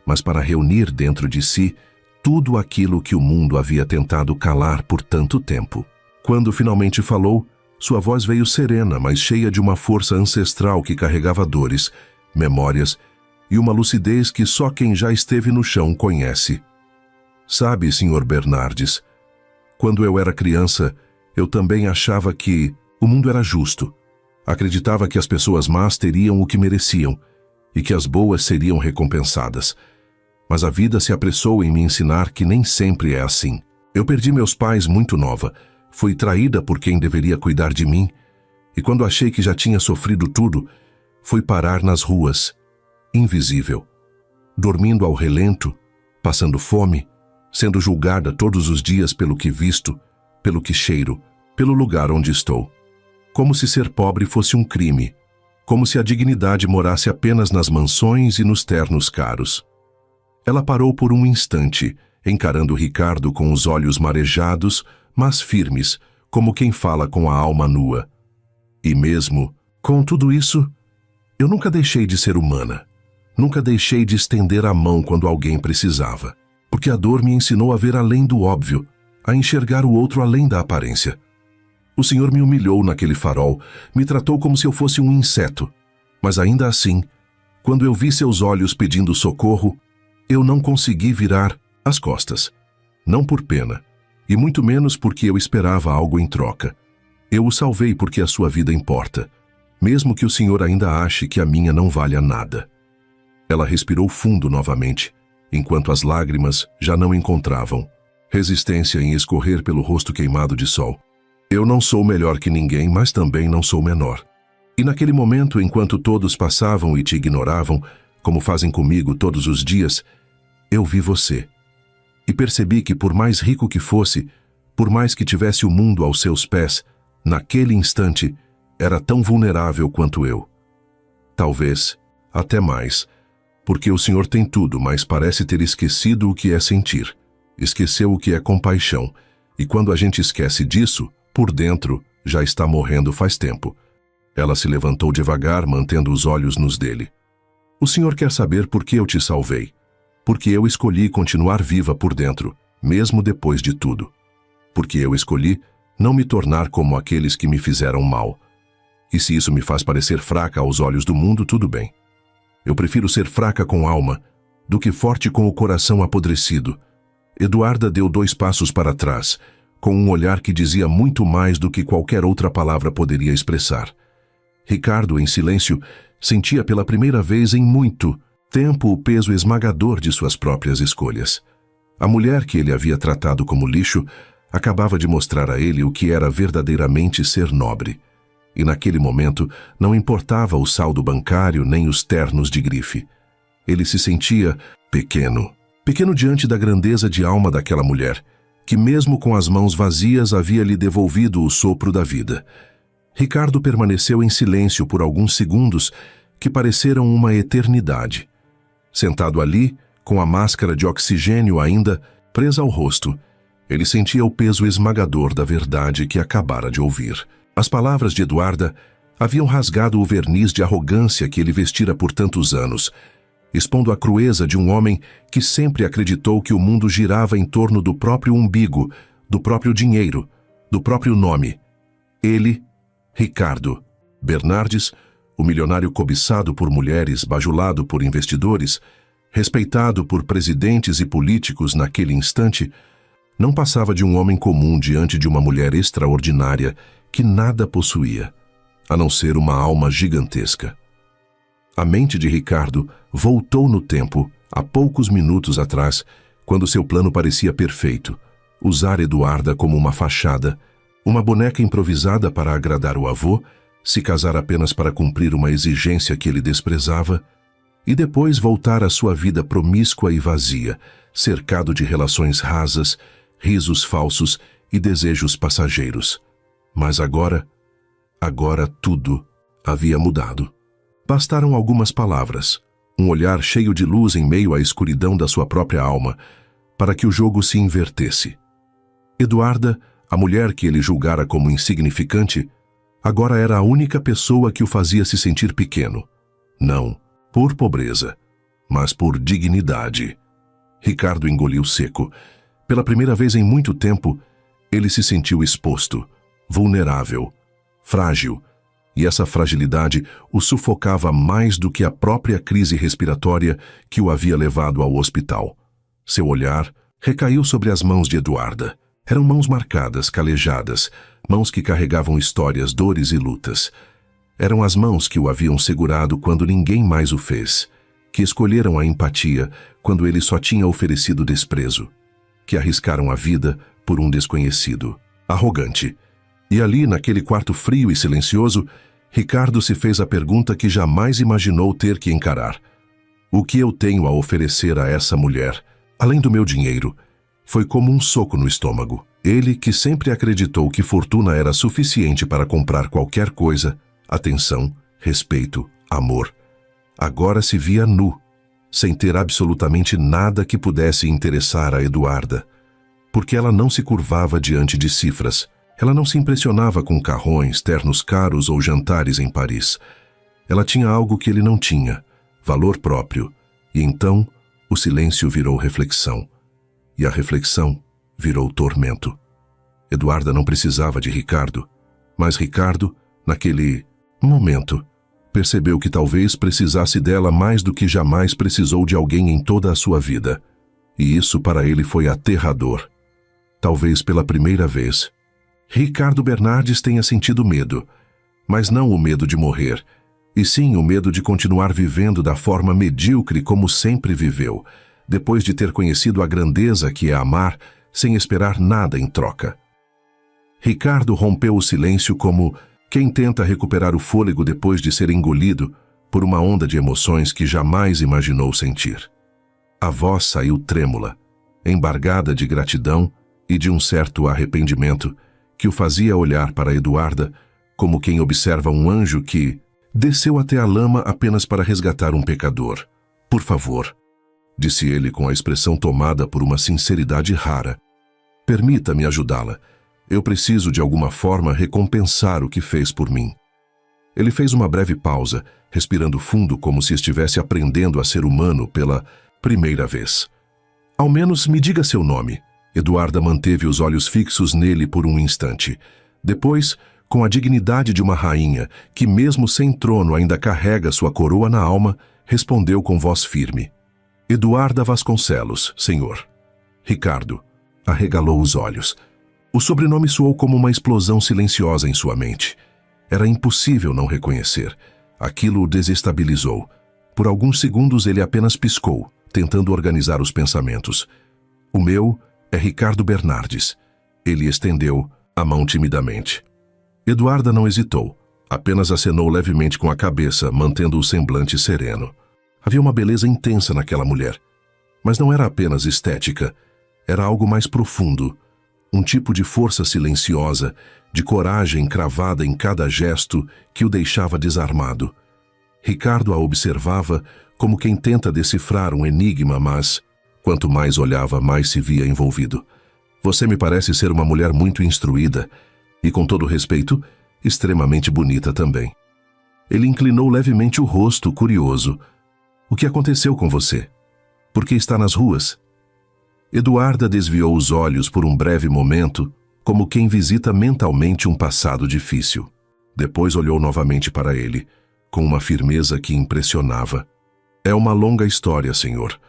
mas para reunir dentro de si tudo aquilo que o mundo havia tentado calar por tanto tempo. Quando finalmente falou, sua voz veio serena, mas cheia de uma força ancestral que carregava dores, memórias e uma lucidez que só quem já esteve no chão conhece. Sabe, Sr. Bernardes, quando eu era criança, eu também achava que o mundo era justo. Acreditava que as pessoas más teriam o que mereciam e que as boas seriam recompensadas. Mas a vida se apressou em me ensinar que nem sempre é assim. Eu perdi meus pais muito nova, fui traída por quem deveria cuidar de mim, e quando achei que já tinha sofrido tudo, fui parar nas ruas, invisível, dormindo ao relento, passando fome, sendo julgada todos os dias pelo que visto, pelo que cheiro, pelo lugar onde estou. Como se ser pobre fosse um crime, como se a dignidade morasse apenas nas mansões e nos ternos caros. Ela parou por um instante, encarando Ricardo com os olhos marejados, mas firmes, como quem fala com a alma nua. E mesmo com tudo isso, eu nunca deixei de ser humana. Nunca deixei de estender a mão quando alguém precisava. Porque a dor me ensinou a ver além do óbvio, a enxergar o outro além da aparência. O Senhor me humilhou naquele farol, me tratou como se eu fosse um inseto. Mas ainda assim, quando eu vi seus olhos pedindo socorro, eu não consegui virar as costas. Não por pena, e muito menos porque eu esperava algo em troca. Eu o salvei porque a sua vida importa, mesmo que o Senhor ainda ache que a minha não valha nada. Ela respirou fundo novamente, enquanto as lágrimas já não encontravam resistência em escorrer pelo rosto queimado de sol. Eu não sou melhor que ninguém, mas também não sou menor. E naquele momento, enquanto todos passavam e te ignoravam, como fazem comigo todos os dias, eu vi você. E percebi que por mais rico que fosse, por mais que tivesse o mundo aos seus pés, naquele instante, era tão vulnerável quanto eu. Talvez, até mais, porque o Senhor tem tudo, mas parece ter esquecido o que é sentir. Esqueceu o que é compaixão, e quando a gente esquece disso, por dentro, já está morrendo faz tempo. Ela se levantou devagar, mantendo os olhos nos dele. O Senhor quer saber por que eu te salvei. Porque eu escolhi continuar viva por dentro, mesmo depois de tudo. Porque eu escolhi não me tornar como aqueles que me fizeram mal. E se isso me faz parecer fraca aos olhos do mundo, tudo bem. Eu prefiro ser fraca com alma do que forte com o coração apodrecido. Eduarda deu 2 passos para trás, com um olhar que dizia muito mais do que qualquer outra palavra poderia expressar. Ricardo, em silêncio, sentia pela primeira vez em muito tempo o peso esmagador de suas próprias escolhas. A mulher que ele havia tratado como lixo acabava de mostrar a ele o que era verdadeiramente ser nobre. E naquele momento não importava o saldo bancário nem os ternos de grife. Ele se sentia pequeno. Pequeno diante da grandeza de alma daquela mulher, que mesmo com as mãos vazias havia lhe devolvido o sopro da vida. Ricardo permaneceu em silêncio por alguns segundos que pareceram uma eternidade. Sentado ali, com a máscara de oxigênio ainda presa ao rosto, ele sentia o peso esmagador da verdade que acabara de ouvir. As palavras de Eduarda haviam rasgado o verniz de arrogância que ele vestira por tantos anos, expondo a crueza de um homem que sempre acreditou que o mundo girava em torno do próprio umbigo, do próprio dinheiro, do próprio nome. Ele, Ricardo Bernardes, o milionário cobiçado por mulheres, bajulado por investidores, respeitado por presidentes e políticos naquele instante, não passava de um homem comum diante de uma mulher extraordinária que nada possuía, a não ser uma alma gigantesca. A mente de Ricardo voltou no tempo, há poucos minutos atrás, quando seu plano parecia perfeito: usar Eduarda como uma fachada, uma boneca improvisada para agradar o avô, se casar apenas para cumprir uma exigência que ele desprezava, e depois voltar à sua vida promíscua e vazia, cercado de relações rasas, risos falsos e desejos passageiros. Mas agora tudo havia mudado. Bastaram algumas palavras, um olhar cheio de luz em meio à escuridão da sua própria alma, para que o jogo se invertesse. Eduarda, a mulher que ele julgara como insignificante, agora era a única pessoa que o fazia se sentir pequeno. Não por pobreza, mas por dignidade. Ricardo engoliu seco. Pela primeira vez em muito tempo, ele se sentiu exposto, vulnerável, frágil, e essa fragilidade o sufocava mais do que a própria crise respiratória que o havia levado ao hospital. Seu olhar recaiu sobre as mãos de Eduarda. Eram mãos marcadas, calejadas, mãos que carregavam histórias, dores e lutas. Eram as mãos que o haviam segurado quando ninguém mais o fez, que escolheram a empatia quando ele só tinha oferecido desprezo, que arriscaram a vida por um desconhecido, arrogante. E ali, naquele quarto frio e silencioso, Ricardo se fez a pergunta que jamais imaginou ter que encarar. O que eu tenho a oferecer a essa mulher, além do meu dinheiro? Foi como um soco no estômago. Ele, que sempre acreditou que fortuna era suficiente para comprar qualquer coisa, atenção, respeito, amor, agora se via nu, sem ter absolutamente nada que pudesse interessar a Eduarda, porque ela não se curvava diante de cifras. Ela não se impressionava com carrões, ternos caros ou jantares em Paris. Ela tinha algo que ele não tinha, valor próprio, e então o silêncio virou reflexão, e a reflexão virou tormento. Eduarda não precisava de Ricardo, mas Ricardo, naquele momento, percebeu que talvez precisasse dela mais do que jamais precisou de alguém em toda a sua vida, e isso para ele foi aterrador. Talvez pela primeira vez, Ricardo Bernardes tenha sentido medo, mas não o medo de morrer, e sim o medo de continuar vivendo da forma medíocre como sempre viveu, depois de ter conhecido a grandeza que é amar sem esperar nada em troca. Ricardo rompeu o silêncio como quem tenta recuperar o fôlego depois de ser engolido por uma onda de emoções que jamais imaginou sentir. A voz saiu trêmula, embargada de gratidão e de um certo arrependimento que o fazia olhar para Eduarda como quem observa um anjo que desceu até a lama apenas para resgatar um pecador. Por favor, disse ele com a expressão tomada por uma sinceridade rara. Permita-me ajudá-la. Eu preciso de alguma forma recompensar o que fez por mim. Ele fez uma breve pausa, respirando fundo como se estivesse aprendendo a ser humano pela primeira vez. Ao menos me diga seu nome. Eduarda manteve os olhos fixos nele por um instante. Depois, com a dignidade de uma rainha, que mesmo sem trono ainda carrega sua coroa na alma, respondeu com voz firme. Eduarda Vasconcelos, senhor. Ricardo arregalou os olhos. O sobrenome soou como uma explosão silenciosa em sua mente. Era impossível não reconhecer. Aquilo o desestabilizou. Por alguns segundos ele apenas piscou, tentando organizar os pensamentos. O meu é Ricardo Bernardes. Ele estendeu a mão timidamente. Eduarda não hesitou, apenas acenou levemente com a cabeça, mantendo o semblante sereno. Havia uma beleza intensa naquela mulher. Mas não era apenas estética, era algo mais profundo. Um tipo de força silenciosa, de coragem cravada em cada gesto que o deixava desarmado. Ricardo a observava como quem tenta decifrar um enigma, mas, quanto mais olhava, mais se via envolvido. Você me parece ser uma mulher muito instruída e, com todo respeito, extremamente bonita também. Ele inclinou levemente o rosto, curioso. O que aconteceu com você? Por que está nas ruas? Eduarda desviou os olhos por um breve momento, como quem visita mentalmente um passado difícil. Depois olhou novamente para ele, com uma firmeza que impressionava. É uma longa história, senhor.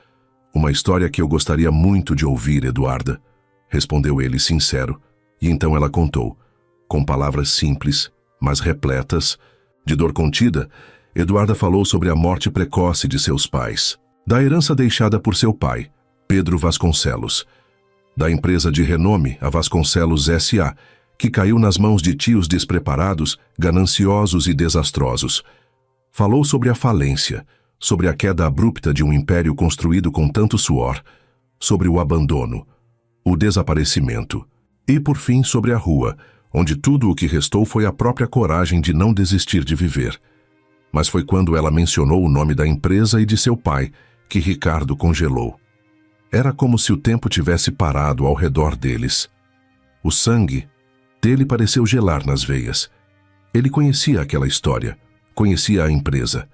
Uma história que eu gostaria muito de ouvir, Eduarda, respondeu ele sincero, e então ela contou, com palavras simples, mas repletas, de dor contida. Eduarda falou sobre a morte precoce de seus pais, da herança deixada por seu pai, Pedro Vasconcelos, da empresa de renome, a Vasconcelos S.A., que caiu nas mãos de tios despreparados, gananciosos e desastrosos. Falou sobre a falência, sobre a queda abrupta de um império construído com tanto suor, sobre o abandono, o desaparecimento e, por fim, sobre a rua, onde tudo o que restou foi a própria coragem de não desistir de viver. Mas foi quando ela mencionou o nome da empresa e de seu pai que Ricardo congelou. Era como se o tempo tivesse parado ao redor deles. O sangue dele pareceu gelar nas veias. Ele conhecia aquela história, conhecia a empresa.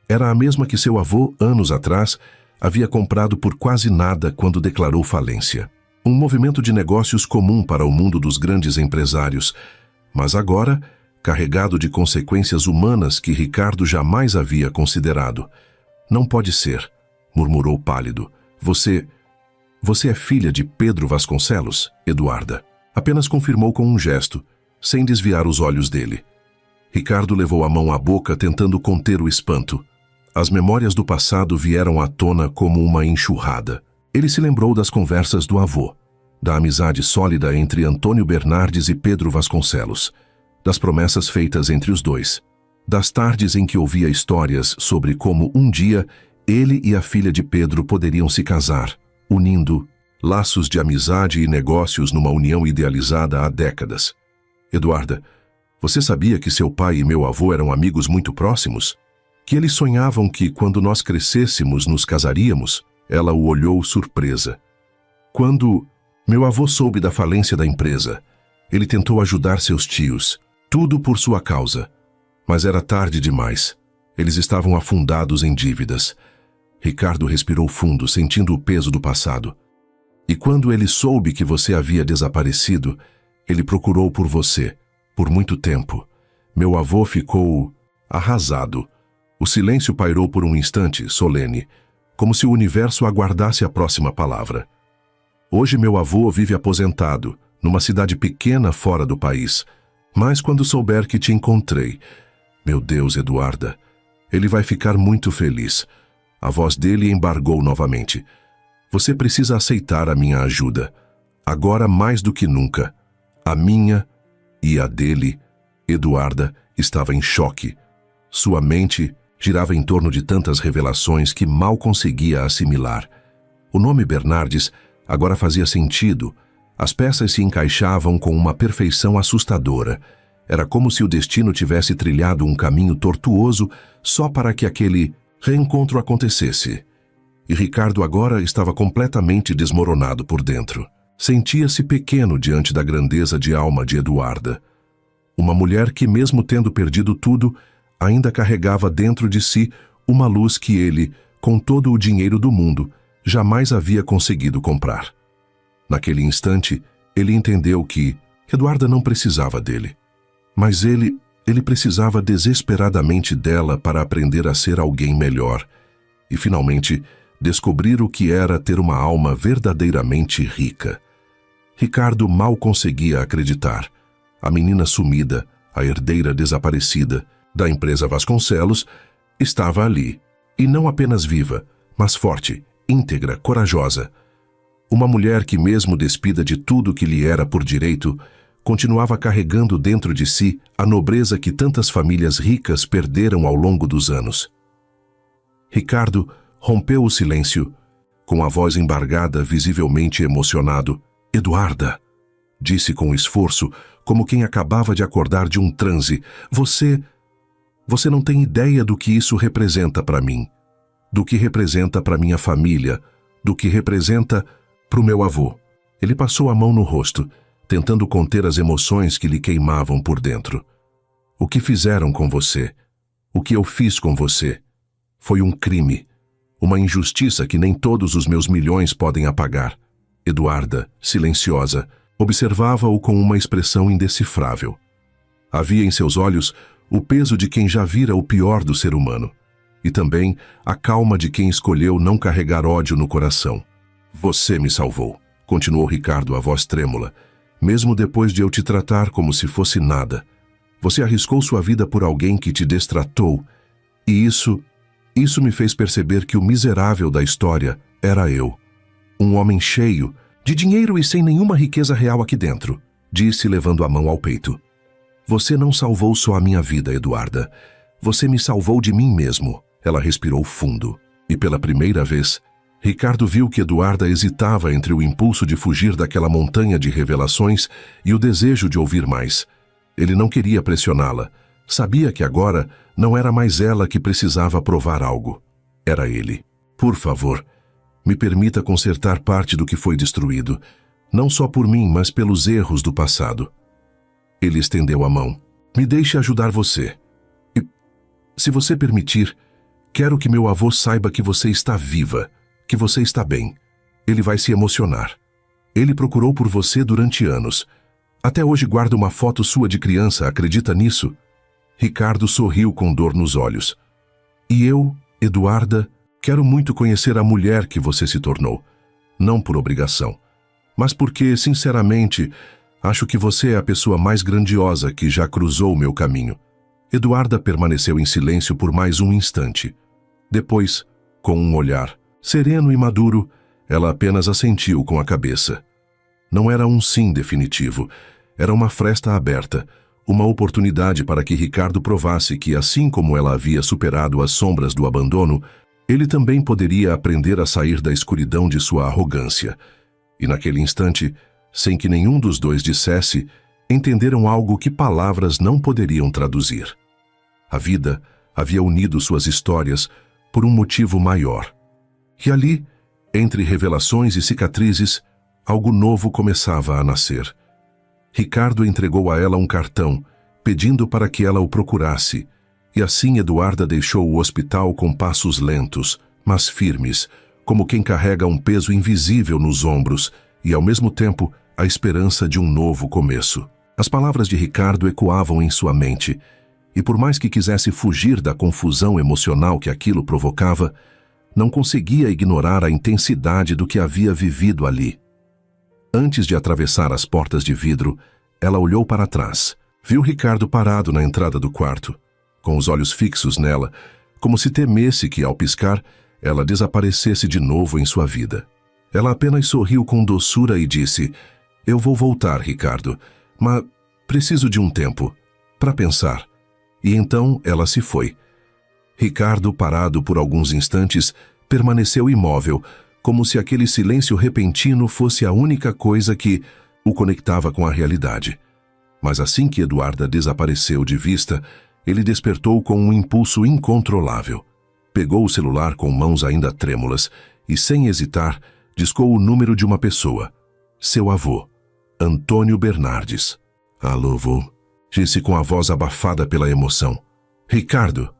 Era a mesma que seu avô, anos atrás, havia comprado por quase nada quando declarou falência. Um movimento de negócios comum para o mundo dos grandes empresários, mas agora carregado de consequências humanas que Ricardo jamais havia considerado. Não pode ser, murmurou pálido. Você é filha de Pedro Vasconcelos, Eduarda. Apenas confirmou com um gesto, sem desviar os olhos dele. Ricardo levou a mão à boca tentando conter o espanto. As memórias do passado vieram à tona como uma enxurrada. Ele se lembrou das conversas do avô, da amizade sólida entre Antônio Bernardes e Pedro Vasconcelos, das promessas feitas entre os dois, das tardes em que ouvia histórias sobre como um dia ele e a filha de Pedro poderiam se casar, unindo laços de amizade e negócios numa união idealizada há décadas. Eduarda, você sabia que seu pai e meu avô eram amigos muito próximos? Que eles sonhavam que, quando nós crescêssemos, nos casaríamos? Ela o olhou surpresa. Quando meu avô soube da falência da empresa, ele tentou ajudar seus tios, tudo por sua causa. Mas era tarde demais. Eles estavam afundados em dívidas. Ricardo respirou fundo, sentindo o peso do passado. E quando ele soube que você havia desaparecido, ele procurou por você, por muito tempo. Meu avô ficou arrasado. O silêncio pairou por um instante, solene, como se o universo aguardasse a próxima palavra. Hoje meu avô vive aposentado, numa cidade pequena fora do país. Mas quando souber que te encontrei... Meu Deus, Eduarda, ele vai ficar muito feliz. A voz dele embargou novamente. Você precisa aceitar a minha ajuda. Agora mais do que nunca. A minha e a dele. Eduarda estava em choque. Sua mente girava em torno de tantas revelações que mal conseguia assimilar. O nome Bernardes agora fazia sentido. As peças se encaixavam com uma perfeição assustadora. Era como se o destino tivesse trilhado um caminho tortuoso só para que aquele reencontro acontecesse. E Ricardo agora estava completamente desmoronado por dentro. Sentia-se pequeno diante da grandeza de alma de Eduarda. Uma mulher que, mesmo tendo perdido tudo, ainda carregava dentro de si uma luz que ele, com todo o dinheiro do mundo, jamais havia conseguido comprar. Naquele instante, ele entendeu que Eduarda não precisava dele, mas ele precisava desesperadamente dela para aprender a ser alguém melhor e, finalmente, descobrir o que era ter uma alma verdadeiramente rica. Ricardo mal conseguia acreditar. A menina sumida, a herdeira desaparecida da empresa Vasconcelos, estava ali, e não apenas viva, mas forte, íntegra, corajosa. Uma mulher que, mesmo despida de tudo que lhe era por direito, continuava carregando dentro de si a nobreza que tantas famílias ricas perderam ao longo dos anos. Ricardo rompeu o silêncio, com a voz embargada, visivelmente emocionado. "Eduarda", disse com esforço, como quem acabava de acordar de um transe, Você não tem ideia do que isso representa para mim, do que representa para minha família, do que representa para o meu avô." Ele passou a mão no rosto, tentando conter as emoções que lhe queimavam por dentro. "O que fizeram com você? O que eu fiz com você? Foi um crime, uma injustiça que nem todos os meus milhões podem apagar." Eduarda, silenciosa, observava-o com uma expressão indecifrável. Havia em seus olhos o peso de quem já vira o pior do ser humano, e também a calma de quem escolheu não carregar ódio no coração. "Você me salvou", continuou Ricardo, a voz trêmula, "mesmo depois de eu te tratar como se fosse nada. Você arriscou sua vida por alguém que te destratou, e isso me fez perceber que o miserável da história era eu. Um homem cheio de dinheiro e sem nenhuma riqueza real aqui dentro", disse, levando a mão ao peito. "Você não salvou só a minha vida, Eduarda. Você me salvou de mim mesmo." Ela respirou fundo. E pela primeira vez, Ricardo viu que Eduarda hesitava entre o impulso de fugir daquela montanha de revelações e o desejo de ouvir mais. Ele não queria pressioná-la. Sabia que agora não era mais ela que precisava provar algo. Era ele. "Por favor, me permita consertar parte do que foi destruído, não só por mim, mas pelos erros do passado." Ele estendeu a mão. "Me deixe ajudar você. E, se você permitir, quero que meu avô saiba que você está viva, que você está bem. Ele vai se emocionar. Ele procurou por você durante anos. Até hoje guarda uma foto sua de criança, acredita nisso?" Ricardo sorriu com dor nos olhos. "E eu, Eduarda, quero muito conhecer a mulher que você se tornou. Não por obrigação, mas porque, sinceramente, acho que você é a pessoa mais grandiosa que já cruzou o meu caminho." Eduarda permaneceu em silêncio por mais um instante. Depois, com um olhar sereno e maduro, ela apenas assentiu com a cabeça. Não era um sim definitivo, era uma fresta aberta, uma oportunidade para que Ricardo provasse que, assim como ela havia superado as sombras do abandono, ele também poderia aprender a sair da escuridão de sua arrogância. E naquele instante, sem que nenhum dos dois dissesse, entenderam algo que palavras não poderiam traduzir. A vida havia unido suas histórias por um motivo maior. E ali, entre revelações e cicatrizes, algo novo começava a nascer. Ricardo entregou a ela um cartão, pedindo para que ela o procurasse, e assim Eduarda deixou o hospital com passos lentos, mas firmes, como quem carrega um peso invisível nos ombros e, ao mesmo tempo, a esperança de um novo começo. As palavras de Ricardo ecoavam em sua mente, e por mais que quisesse fugir da confusão emocional que aquilo provocava, não conseguia ignorar a intensidade do que havia vivido ali. Antes de atravessar as portas de vidro, ela olhou para trás. Viu Ricardo parado na entrada do quarto, com os olhos fixos nela, como se temesse que, ao piscar, ela desaparecesse de novo em sua vida. Ela apenas sorriu com doçura e disse: "Eu vou voltar, Ricardo, mas preciso de um tempo para pensar." E então ela se foi. Ricardo, parado por alguns instantes, permaneceu imóvel, como se aquele silêncio repentino fosse a única coisa que o conectava com a realidade. Mas assim que Eduarda desapareceu de vista, ele despertou com um impulso incontrolável. Pegou o celular com mãos ainda trêmulas e, sem hesitar, discou o número de uma pessoa. Seu avô, Antônio Bernardes. "Alô, vô", disse com a voz abafada pela emoção. Ricardo,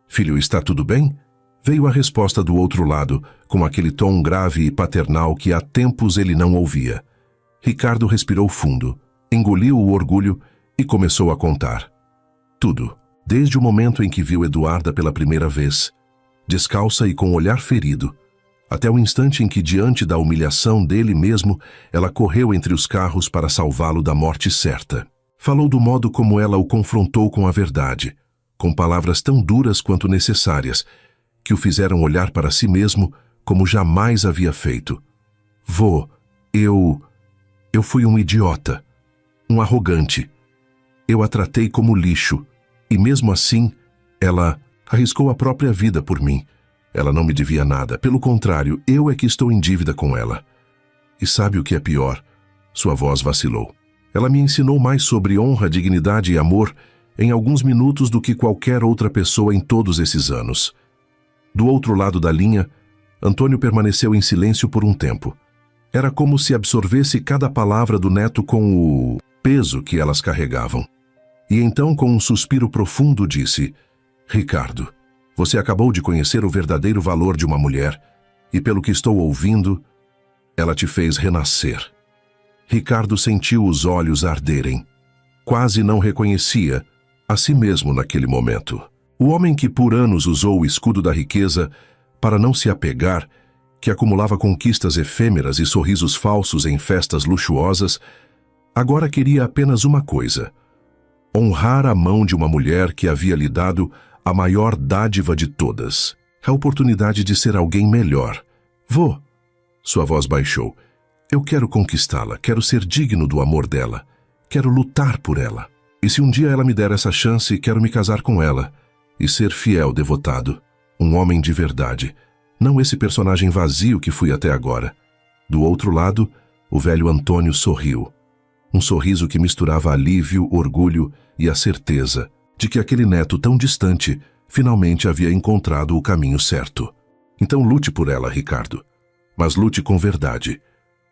filho, está tudo bem? Veio a resposta do outro lado, com aquele tom grave e paternal que há tempos ele não ouvia. Ricardo respirou fundo, engoliu o orgulho e começou a contar. Tudo, desde o momento em que viu Eduarda pela primeira vez, descalça e com olhar ferido, até o instante em que, diante da humilhação dele mesmo, ela correu entre os carros para salvá-lo da morte certa. Falou do modo como ela o confrontou com a verdade, com palavras tão duras quanto necessárias, que o fizeram olhar para si mesmo como jamais havia feito. Vô, eu fui um idiota, um arrogante. Eu a tratei como lixo, e mesmo assim, ela arriscou a própria vida por mim. Ela não me devia nada, pelo contrário, eu é que estou em dívida com ela. E sabe o que é pior? Sua voz vacilou. Ela me ensinou mais sobre honra, dignidade e amor em alguns minutos do que qualquer outra pessoa em todos esses anos. Do outro lado da linha, Antônio permaneceu em silêncio por um tempo. Era como se absorvesse cada palavra do neto com o peso que elas carregavam. E então, com um suspiro profundo, disse: Ricardo, você acabou de conhecer o verdadeiro valor de uma mulher, e pelo que estou ouvindo, ela te fez renascer. Ricardo sentiu os olhos arderem. Quase não reconhecia a si mesmo naquele momento. O homem que por anos usou o escudo da riqueza para não se apegar, que acumulava conquistas efêmeras e sorrisos falsos em festas luxuosas, agora queria apenas uma coisa: honrar a mão de uma mulher que havia lhe dado a maior dádiva de todas, a oportunidade de ser alguém melhor. Vô, sua voz baixou. Eu quero conquistá-la, quero ser digno do amor dela, quero lutar por ela. E se um dia ela me der essa chance, quero me casar com ela e ser fiel, devotado, um homem de verdade, não esse personagem vazio que fui até agora. Do outro lado, o velho Antônio sorriu. Um sorriso que misturava alívio, orgulho e a certeza de que aquele neto tão distante finalmente havia encontrado o caminho certo. Então lute por ela, Ricardo. Mas lute com verdade.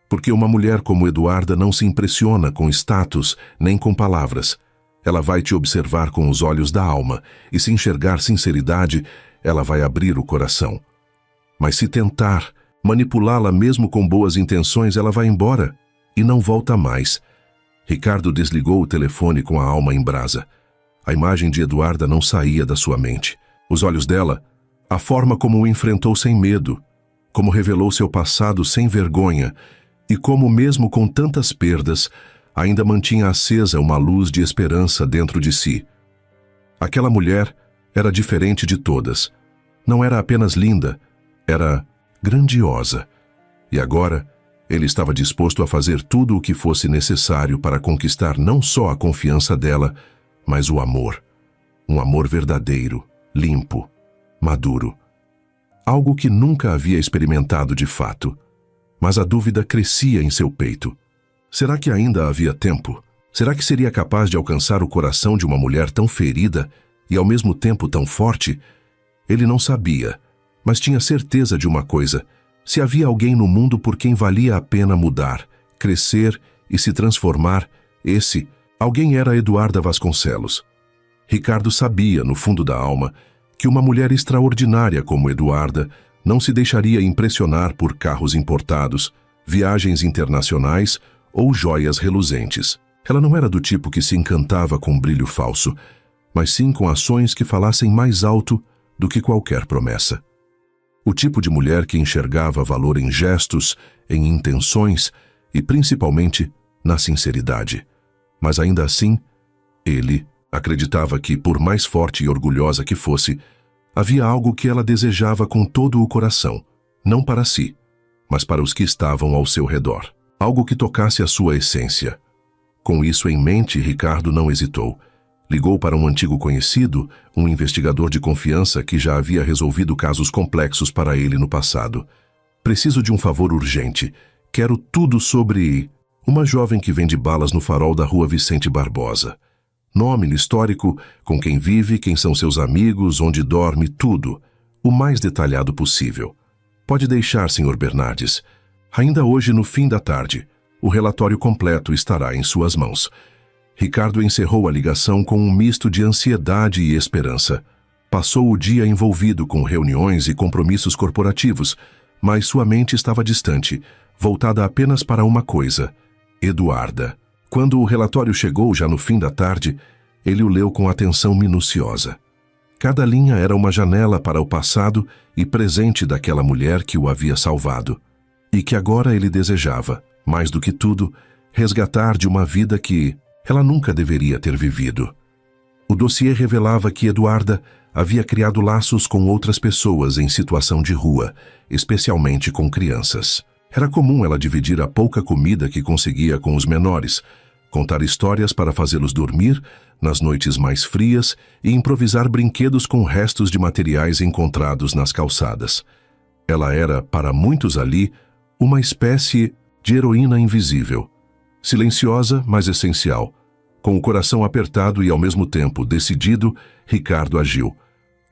Porque uma mulher como Eduarda não se impressiona com status nem com palavras. Ela vai te observar com os olhos da alma, e se enxergar sinceridade, ela vai abrir o coração. Mas se tentar manipulá-la mesmo com boas intenções, ela vai embora e não volta mais. Ricardo desligou o telefone com a alma em brasa. A imagem de Eduarda não saía da sua mente. Os olhos dela, a forma como o enfrentou sem medo, como revelou seu passado sem vergonha, e como, mesmo com tantas perdas, ainda mantinha acesa uma luz de esperança dentro de si. Aquela mulher era diferente de todas. Não era apenas linda, era grandiosa. E agora, ele estava disposto a fazer tudo o que fosse necessário para conquistar não só a confiança dela, mas o amor. Um amor verdadeiro, limpo, maduro. Algo que nunca havia experimentado de fato. Mas a dúvida crescia em seu peito. Será que ainda havia tempo? Será que seria capaz de alcançar o coração de uma mulher tão ferida e ao mesmo tempo tão forte? Ele não sabia, mas tinha certeza de uma coisa: se havia alguém no mundo por quem valia a pena mudar, crescer e se transformar, esse alguém era Eduarda Vasconcelos. Ricardo sabia, no fundo da alma, que uma mulher extraordinária como Eduarda não se deixaria impressionar por carros importados, viagens internacionais ou joias reluzentes. Ela não era do tipo que se encantava com brilho falso, mas sim com ações que falassem mais alto do que qualquer promessa. O tipo de mulher que enxergava valor em gestos, em intenções e principalmente na sinceridade. Mas ainda assim, ele acreditava que, por mais forte e orgulhosa que fosse, havia algo que ela desejava com todo o coração, não para si, mas para os que estavam ao seu redor. Algo que tocasse a sua essência. Com isso em mente, Ricardo não hesitou. Ligou para um antigo conhecido, um investigador de confiança que já havia resolvido casos complexos para ele no passado. Preciso de um favor urgente. Quero tudo sobre uma jovem que vende balas no farol da rua Vicente Barbosa. Nome, histórico, com quem vive, quem são seus amigos, onde dorme, tudo. O mais detalhado possível. Pode deixar, Sr. Bernardes. Ainda hoje, no fim da tarde, o relatório completo estará em suas mãos. Ricardo encerrou a ligação com um misto de ansiedade e esperança. Passou o dia envolvido com reuniões e compromissos corporativos, mas sua mente estava distante, voltada apenas para uma coisa: Eduarda. Quando o relatório chegou já no fim da tarde, ele o leu com atenção minuciosa. Cada linha era uma janela para o passado e presente daquela mulher que o havia salvado, e que agora ele desejava, mais do que tudo, resgatar de uma vida que ela nunca deveria ter vivido. O dossiê revelava que Eduarda havia criado laços com outras pessoas em situação de rua, especialmente com crianças. Era comum ela dividir a pouca comida que conseguia com os menores, contar histórias para fazê-los dormir nas noites mais frias e improvisar brinquedos com restos de materiais encontrados nas calçadas. Ela era, para muitos ali, uma espécie de heroína invisível, silenciosa, mas essencial. Com o coração apertado e, ao mesmo tempo, decidido, Ricardo agiu.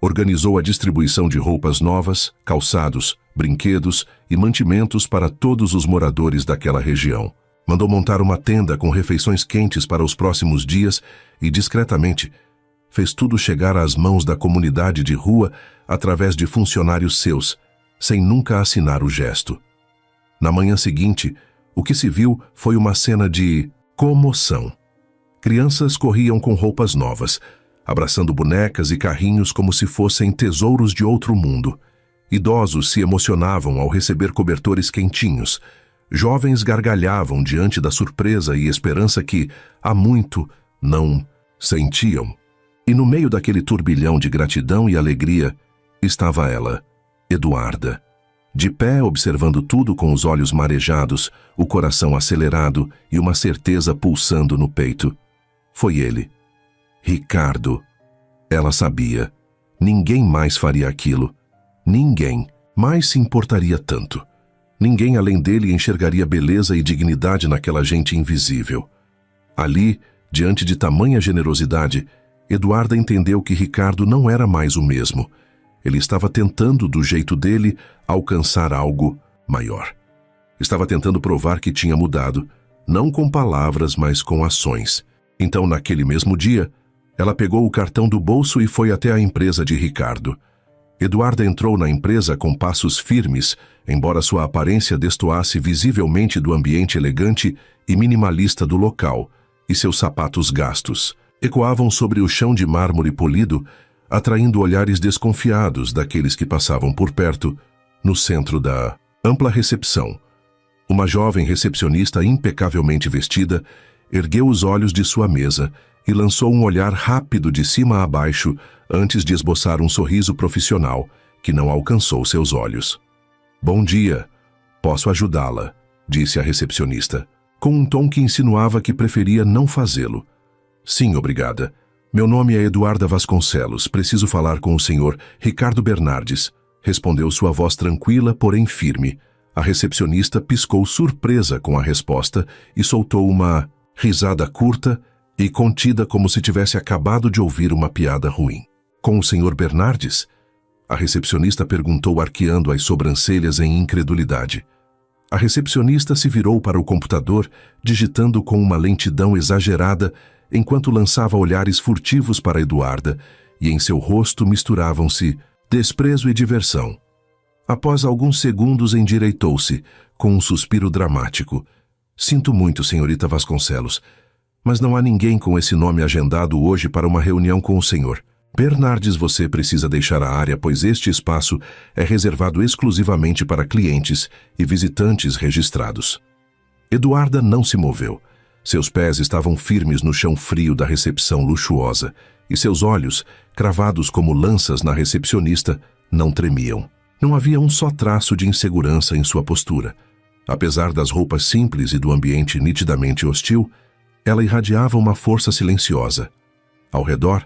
Organizou a distribuição de roupas novas, calçados, brinquedos e mantimentos para todos os moradores daquela região. Mandou montar uma tenda com refeições quentes para os próximos dias e, discretamente, fez tudo chegar às mãos da comunidade de rua através de funcionários seus, sem nunca assinar o gesto. Na manhã seguinte, o que se viu foi uma cena de comoção. Crianças corriam com roupas novas, abraçando bonecas e carrinhos como se fossem tesouros de outro mundo. Idosos se emocionavam ao receber cobertores quentinhos. Jovens gargalhavam diante da surpresa e esperança que, há muito, não sentiam. E no meio daquele turbilhão de gratidão e alegria, estava ela, Eduarda. De pé, observando tudo com os olhos marejados, o coração acelerado e uma certeza pulsando no peito. Foi ele. Ricardo. Ela sabia. Ninguém mais faria aquilo. Ninguém mais se importaria tanto. Ninguém além dele enxergaria beleza e dignidade naquela gente invisível. Ali, diante de tamanha generosidade, Eduarda entendeu que Ricardo não era mais o mesmo. Ele estava tentando, do jeito dele, alcançar algo maior. Estava tentando provar que tinha mudado, não com palavras, mas com ações. Então, naquele mesmo dia, ela pegou o cartão do bolso e foi até a empresa de Ricardo. Eduarda entrou na empresa com passos firmes, embora sua aparência destoasse visivelmente do ambiente elegante e minimalista do local, e seus sapatos gastos ecoavam sobre o chão de mármore polido, atraindo olhares desconfiados daqueles que passavam por perto. No centro da ampla recepção, uma jovem recepcionista impecavelmente vestida ergueu os olhos de sua mesa e lançou um olhar rápido de cima a baixo antes de esboçar um sorriso profissional que não alcançou seus olhos. "Bom dia. Posso ajudá-la?", disse a recepcionista, com um tom que insinuava que preferia não fazê-lo. "Sim, obrigada. Meu nome é Eduarda Vasconcelos. Preciso falar com o senhor Ricardo Bernardes", respondeu sua voz tranquila, porém firme. A recepcionista piscou surpresa com a resposta e soltou uma risada curta e contida como se tivesse acabado de ouvir uma piada ruim. "Com o senhor Bernardes?", a recepcionista perguntou, arqueando as sobrancelhas em incredulidade. A recepcionista se virou para o computador, digitando com uma lentidão exagerada, enquanto lançava olhares furtivos para Eduarda, e em seu rosto misturavam-se desprezo e diversão. Após alguns segundos, endireitou-se, com um suspiro dramático. "Sinto muito, senhorita Vasconcelos, mas não há ninguém com esse nome agendado hoje para uma reunião com o senhor Bernardes. Você precisa deixar a área, pois este espaço é reservado exclusivamente para clientes e visitantes registrados." Eduarda não se moveu. Seus pés estavam firmes no chão frio da recepção luxuosa, e seus olhos, cravados como lanças na recepcionista, não tremiam. Não havia um só traço de insegurança em sua postura. Apesar das roupas simples e do ambiente nitidamente hostil, ela irradiava uma força silenciosa. Ao redor,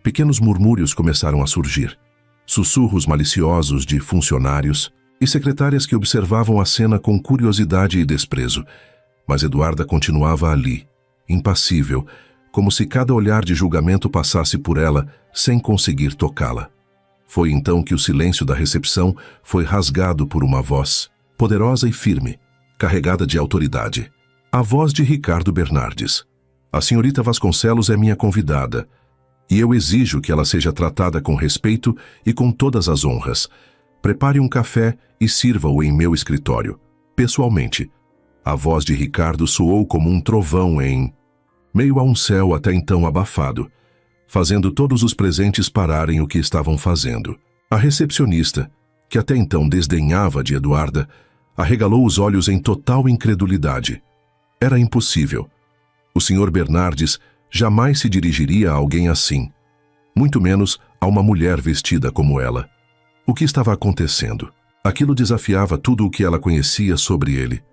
pequenos murmúrios começaram a surgir. Sussurros maliciosos de funcionários e secretárias que observavam a cena com curiosidade e desprezo. Mas Eduarda continuava ali, impassível, como se cada olhar de julgamento passasse por ela sem conseguir tocá-la. Foi então que o silêncio da recepção foi rasgado por uma voz, poderosa e firme, carregada de autoridade. A voz de Ricardo Bernardes. A senhorita Vasconcelos é minha convidada, e eu exijo que ela seja tratada com respeito e com todas as honras. Prepare um café e sirva-o em meu escritório, pessoalmente. A voz de Ricardo soou como um trovão em meio a um céu até então abafado, fazendo todos os presentes pararem o que estavam fazendo. A recepcionista, que até então desdenhava de Eduarda, arregalou os olhos em total incredulidade. Era impossível. O Sr. Bernardes jamais se dirigiria a alguém assim, muito menos a uma mulher vestida como ela. O que estava acontecendo? Aquilo desafiava tudo o que ela conhecia sobre ele.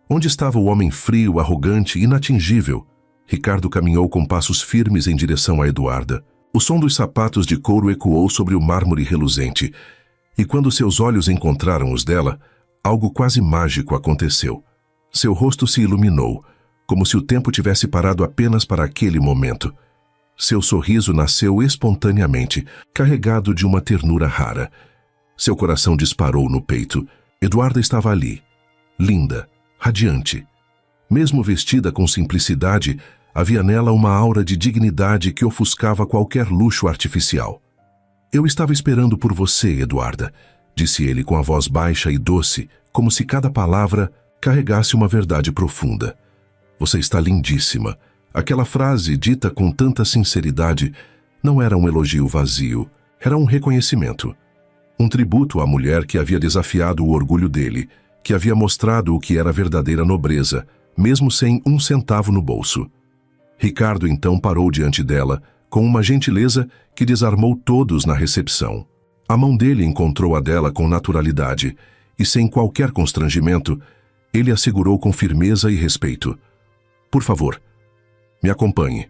Onde estava o homem frio, arrogante, inatingível? Ricardo caminhou com passos firmes em direção a Eduarda. O som dos sapatos de couro ecoou sobre o mármore reluzente, e quando seus olhos encontraram os dela, algo quase mágico aconteceu. Seu rosto se iluminou, como se o tempo tivesse parado apenas para aquele momento. Seu sorriso nasceu espontaneamente, carregado de uma ternura rara. Seu coração disparou no peito. Eduarda estava ali, linda, radiante. Mesmo vestida com simplicidade, havia nela uma aura de dignidade que ofuscava qualquer luxo artificial. Eu estava esperando por você, Eduarda, disse ele com a voz baixa e doce, como se cada palavra carregasse uma verdade profunda. Você está lindíssima. Aquela frase, dita com tanta sinceridade, não era um elogio vazio, era um reconhecimento. Um tributo à mulher que havia desafiado o orgulho dele, que havia mostrado o que era verdadeira nobreza, mesmo sem um centavo no bolso. Ricardo então parou diante dela, com uma gentileza que desarmou todos na recepção. A mão dele encontrou a dela com naturalidade, e sem qualquer constrangimento, ele a segurou com firmeza e respeito. Por favor, me acompanhe.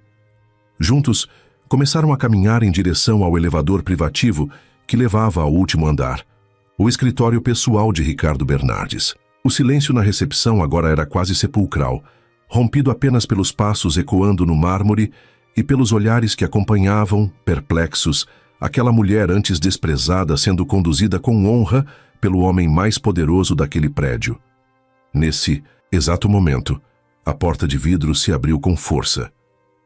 Juntos, começaram a caminhar em direção ao elevador privativo que levava ao último andar, o escritório pessoal de Ricardo Bernardes. O silêncio na recepção agora era quase sepulcral, rompido apenas pelos passos ecoando no mármore e pelos olhares que acompanhavam, perplexos, aquela mulher antes desprezada sendo conduzida com honra pelo homem mais poderoso daquele prédio. Nesse exato momento, a porta de vidro se abriu com força.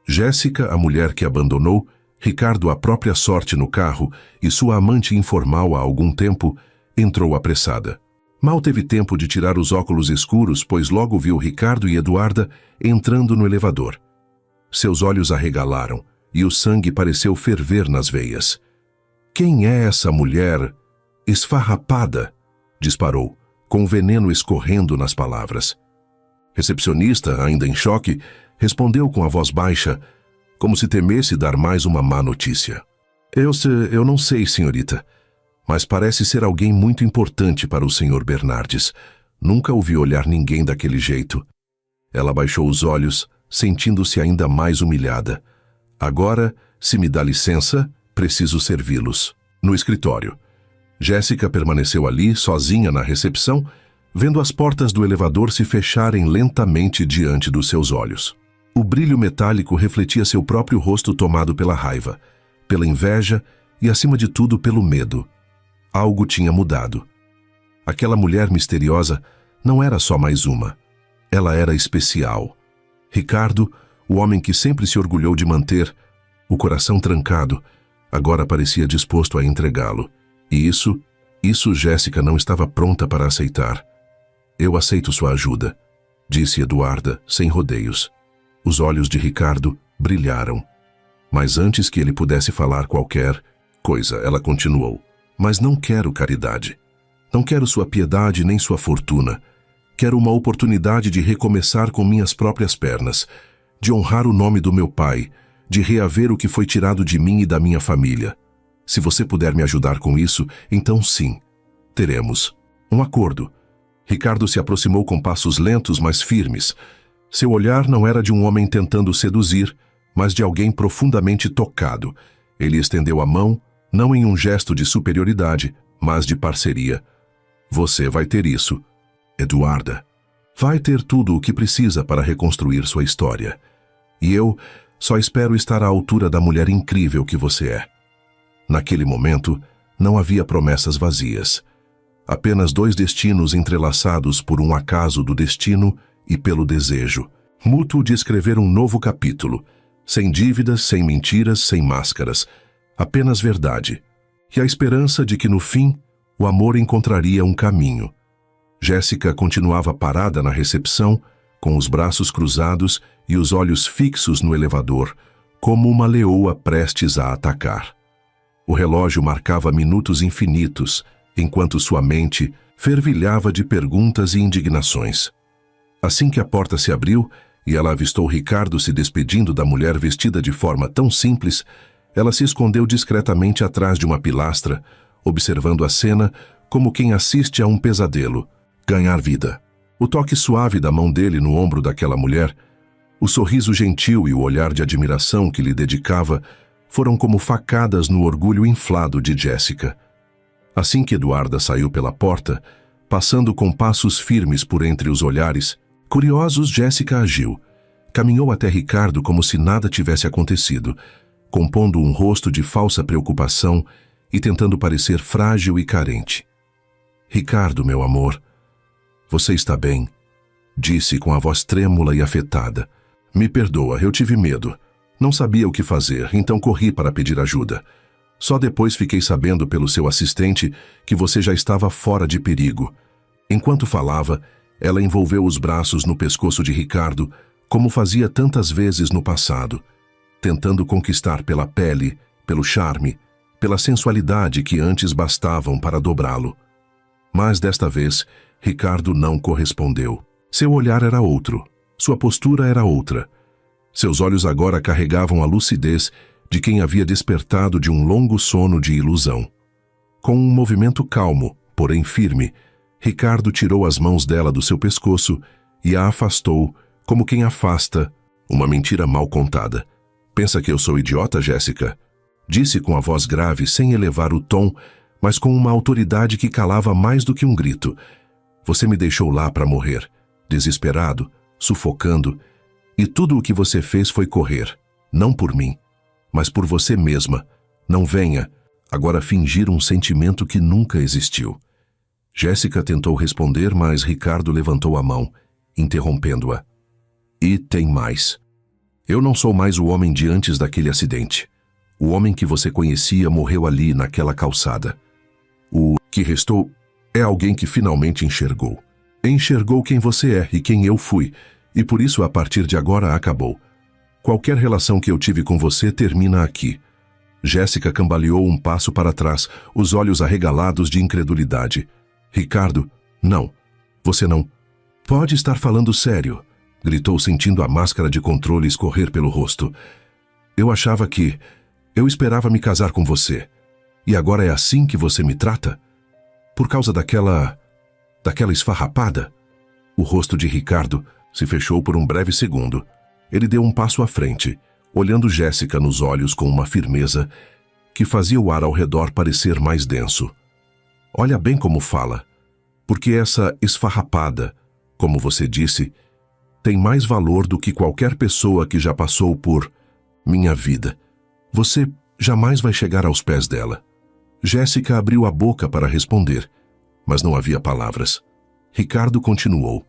Jéssica, a mulher que abandonou, Ricardo à própria sorte no carro e sua amante informal há algum tempo, entrou apressada. Mal teve tempo de tirar os óculos escuros, pois logo viu Ricardo e Eduarda entrando no elevador. Seus olhos arregalaram e o sangue pareceu ferver nas veias. Quem é essa mulher esfarrapada? Disparou, com veneno escorrendo nas palavras. Recepcionista, ainda em choque, respondeu com a voz baixa, como se temesse dar mais uma má notícia. Eu não sei, senhorita, mas parece ser alguém muito importante para o Sr. Bernardes. Nunca ouvi olhar ninguém daquele jeito. Ela baixou os olhos, sentindo-se ainda mais humilhada. Agora, se me dá licença, preciso servi-los. No escritório. Jéssica permaneceu ali, sozinha na recepção, vendo as portas do elevador se fecharem lentamente diante dos seus olhos. O brilho metálico refletia seu próprio rosto tomado pela raiva, pela inveja e, acima de tudo, pelo medo. Algo tinha mudado. Aquela mulher misteriosa não era só mais uma. Ela era especial. Ricardo, o homem que sempre se orgulhou de manter, o coração trancado, agora parecia disposto a entregá-lo. E isso Jéssica não estava pronta para aceitar. Eu aceito sua ajuda, disse Eduarda, sem rodeios. Os olhos de Ricardo brilharam. Mas antes que ele pudesse falar qualquer coisa, ela continuou. Mas não quero caridade. Não quero sua piedade nem sua fortuna. Quero uma oportunidade de recomeçar com minhas próprias pernas, de honrar o nome do meu pai, de reaver o que foi tirado de mim e da minha família. Se você puder me ajudar com isso, então sim, teremos um acordo. Ricardo se aproximou com passos lentos, mas firmes. Seu olhar não era de um homem tentando seduzir, mas de alguém profundamente tocado. Ele estendeu a mão, não em um gesto de superioridade, mas de parceria. Você vai ter isso, Eduarda. Vai ter tudo o que precisa para reconstruir sua história. E eu só espero estar à altura da mulher incrível que você é. Naquele momento, não havia promessas vazias. Apenas dois destinos entrelaçados por um acaso do destino e pelo desejo. mútuo de escrever um novo capítulo, sem dívidas, sem mentiras, sem máscaras, apenas verdade, e a esperança de que no fim o amor encontraria um caminho. Jéssica continuava parada na recepção, com os braços cruzados e os olhos fixos no elevador, como uma leoa prestes a atacar. O relógio marcava minutos infinitos, enquanto sua mente fervilhava de perguntas e indignações. Assim que a porta se abriu e ela avistou Ricardo se despedindo da mulher vestida de forma tão simples, ela se escondeu discretamente atrás de uma pilastra, observando a cena como quem assiste a um pesadelo. Ganhar vida. O toque suave da mão dele no ombro daquela mulher, o sorriso gentil e o olhar de admiração que lhe dedicava foram como facadas no orgulho inflado de Jéssica. Assim que Eduarda saiu pela porta, passando com passos firmes por entre os olhares, curiosos, Jéssica agiu. Caminhou até Ricardo como se nada tivesse acontecido, compondo um rosto de falsa preocupação e tentando parecer frágil e carente. Ricardo, meu amor, você está bem? Disse com a voz trêmula e afetada. Me perdoa, eu tive medo. Não sabia o que fazer, então corri para pedir ajuda. Só depois fiquei sabendo pelo seu assistente que você já estava fora de perigo. Enquanto falava, ela envolveu os braços no pescoço de Ricardo, como fazia tantas vezes no passado, tentando conquistar pela pele, pelo charme, pela sensualidade que antes bastavam para dobrá-lo. Mas desta vez, Ricardo não correspondeu. Seu olhar era outro, sua postura era outra. Seus olhos agora carregavam a lucidez de quem havia despertado de um longo sono de ilusão. Com um movimento calmo, porém firme, Ricardo tirou as mãos dela do seu pescoço e a afastou, como quem afasta uma mentira mal contada. Pensa que eu sou idiota, Jéssica? Disse com a voz grave, sem elevar o tom, mas com uma autoridade que calava mais do que um grito. Você me deixou lá para morrer, desesperado, sufocando, e tudo o que você fez foi correr, não por mim, mas por você mesma. Não venha agora fingir um sentimento que nunca existiu. Jéssica tentou responder, mas Ricardo levantou a mão, interrompendo-a. E tem mais. Eu não sou mais o homem de antes daquele acidente. O homem que você conhecia morreu ali, naquela calçada. O que restou é alguém que finalmente enxergou. Enxergou quem você é e quem eu fui, e por isso a partir de agora acabou. Qualquer relação que eu tive com você termina aqui. Jéssica cambaleou um passo para trás, os olhos arregalados de incredulidade. Ricardo, não. Você não pode estar falando sério, gritou sentindo a máscara de controle escorrer pelo rosto. Eu achava que... Eu esperava me casar com você. E agora é assim que você me trata? Por causa daquela esfarrapada? O rosto de Ricardo se fechou por um breve segundo. Ele deu um passo à frente, olhando Jéssica nos olhos com uma firmeza que fazia o ar ao redor parecer mais denso. Olha bem como fala, porque essa esfarrapada, como você disse, tem mais valor do que qualquer pessoa que já passou por minha vida. Você jamais vai chegar aos pés dela. Jéssica abriu a boca para responder, mas não havia palavras. Ricardo continuou.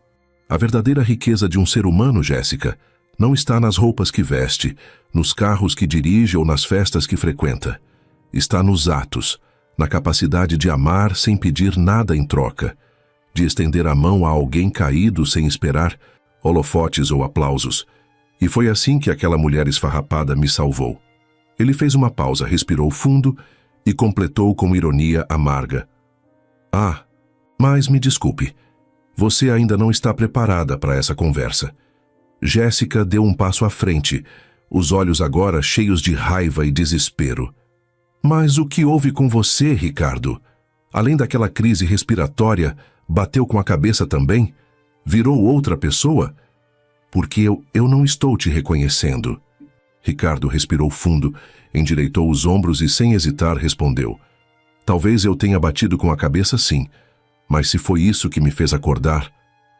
A verdadeira riqueza de um ser humano, Jéssica, não está nas roupas que veste, nos carros que dirige ou nas festas que frequenta. Está nos atos, na capacidade de amar sem pedir nada em troca, de estender a mão a alguém caído sem esperar holofotes ou aplausos. E foi assim que aquela mulher esfarrapada me salvou. Ele fez uma pausa, respirou fundo e completou com ironia amarga. Ah, mas me desculpe. Você ainda não está preparada para essa conversa. Jéssica deu um passo à frente, os olhos agora cheios de raiva e desespero. Mas o que houve com você, Ricardo? Além daquela crise respiratória, bateu com a cabeça também? Virou outra pessoa? Porque eu não estou te reconhecendo. Ricardo respirou fundo, endireitou os ombros e sem hesitar respondeu. Talvez eu tenha batido com a cabeça sim, mas se foi isso que me fez acordar,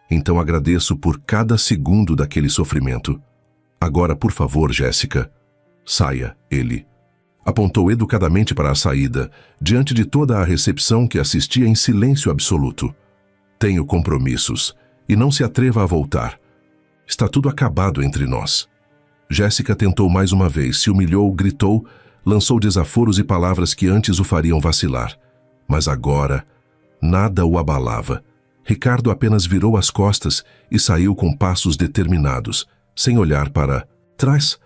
então agradeço por cada segundo daquele sofrimento. Agora, por favor, Jéssica, saia, ele. Apontou educadamente para a saída, diante de toda a recepção que assistia em silêncio absoluto. Tenho compromissos, e não se atreva a voltar. Está tudo acabado entre nós. Jéssica tentou mais uma vez, se humilhou, gritou, lançou desaforos e palavras que antes o fariam vacilar. Mas agora, nada o abalava. Ricardo apenas virou as costas e saiu com passos determinados, sem olhar para trás.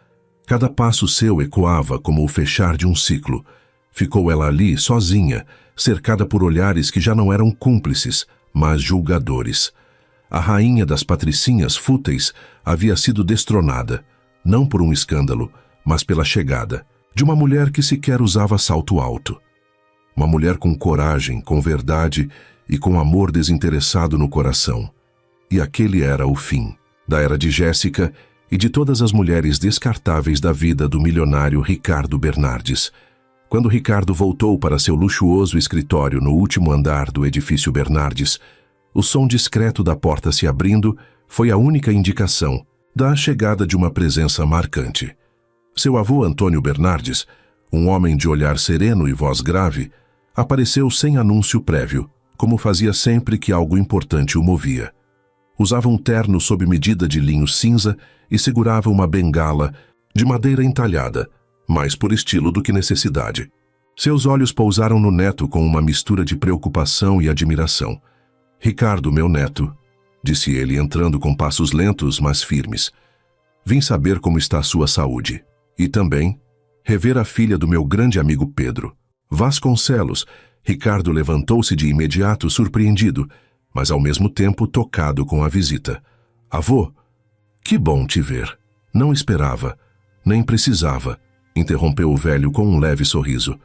Cada passo seu ecoava como o fechar de um ciclo. Ficou ela ali, sozinha, cercada por olhares que já não eram cúmplices, mas julgadores. A rainha das patricinhas fúteis havia sido destronada, não por um escândalo, mas pela chegada de uma mulher que sequer usava salto alto. Uma mulher com coragem, com verdade e com amor desinteressado no coração. E aquele era o fim da era de Jéssica e de todas as mulheres descartáveis da vida do milionário Ricardo Bernardes. Quando Ricardo voltou para seu luxuoso escritório no último andar do edifício Bernardes, o som discreto da porta se abrindo foi a única indicação da chegada de uma presença marcante. Seu avô Antônio Bernardes, um homem de olhar sereno e voz grave, apareceu sem anúncio prévio, como fazia sempre que algo importante o movia. Usava um terno sob medida de linho cinza e segurava uma bengala de madeira entalhada, mais por estilo do que necessidade. Seus olhos pousaram no neto com uma mistura de preocupação e admiração. "Ricardo, meu neto", disse ele entrando com passos lentos, mas firmes. "Vim saber como está a sua saúde. E também rever a filha do meu grande amigo Pedro." Vasconcelos. Ricardo levantou-se de imediato, surpreendido, mas ao mesmo tempo tocado com a visita. "Avô, que bom te ver. Não esperava, nem precisava", interrompeu o velho com um leve sorriso.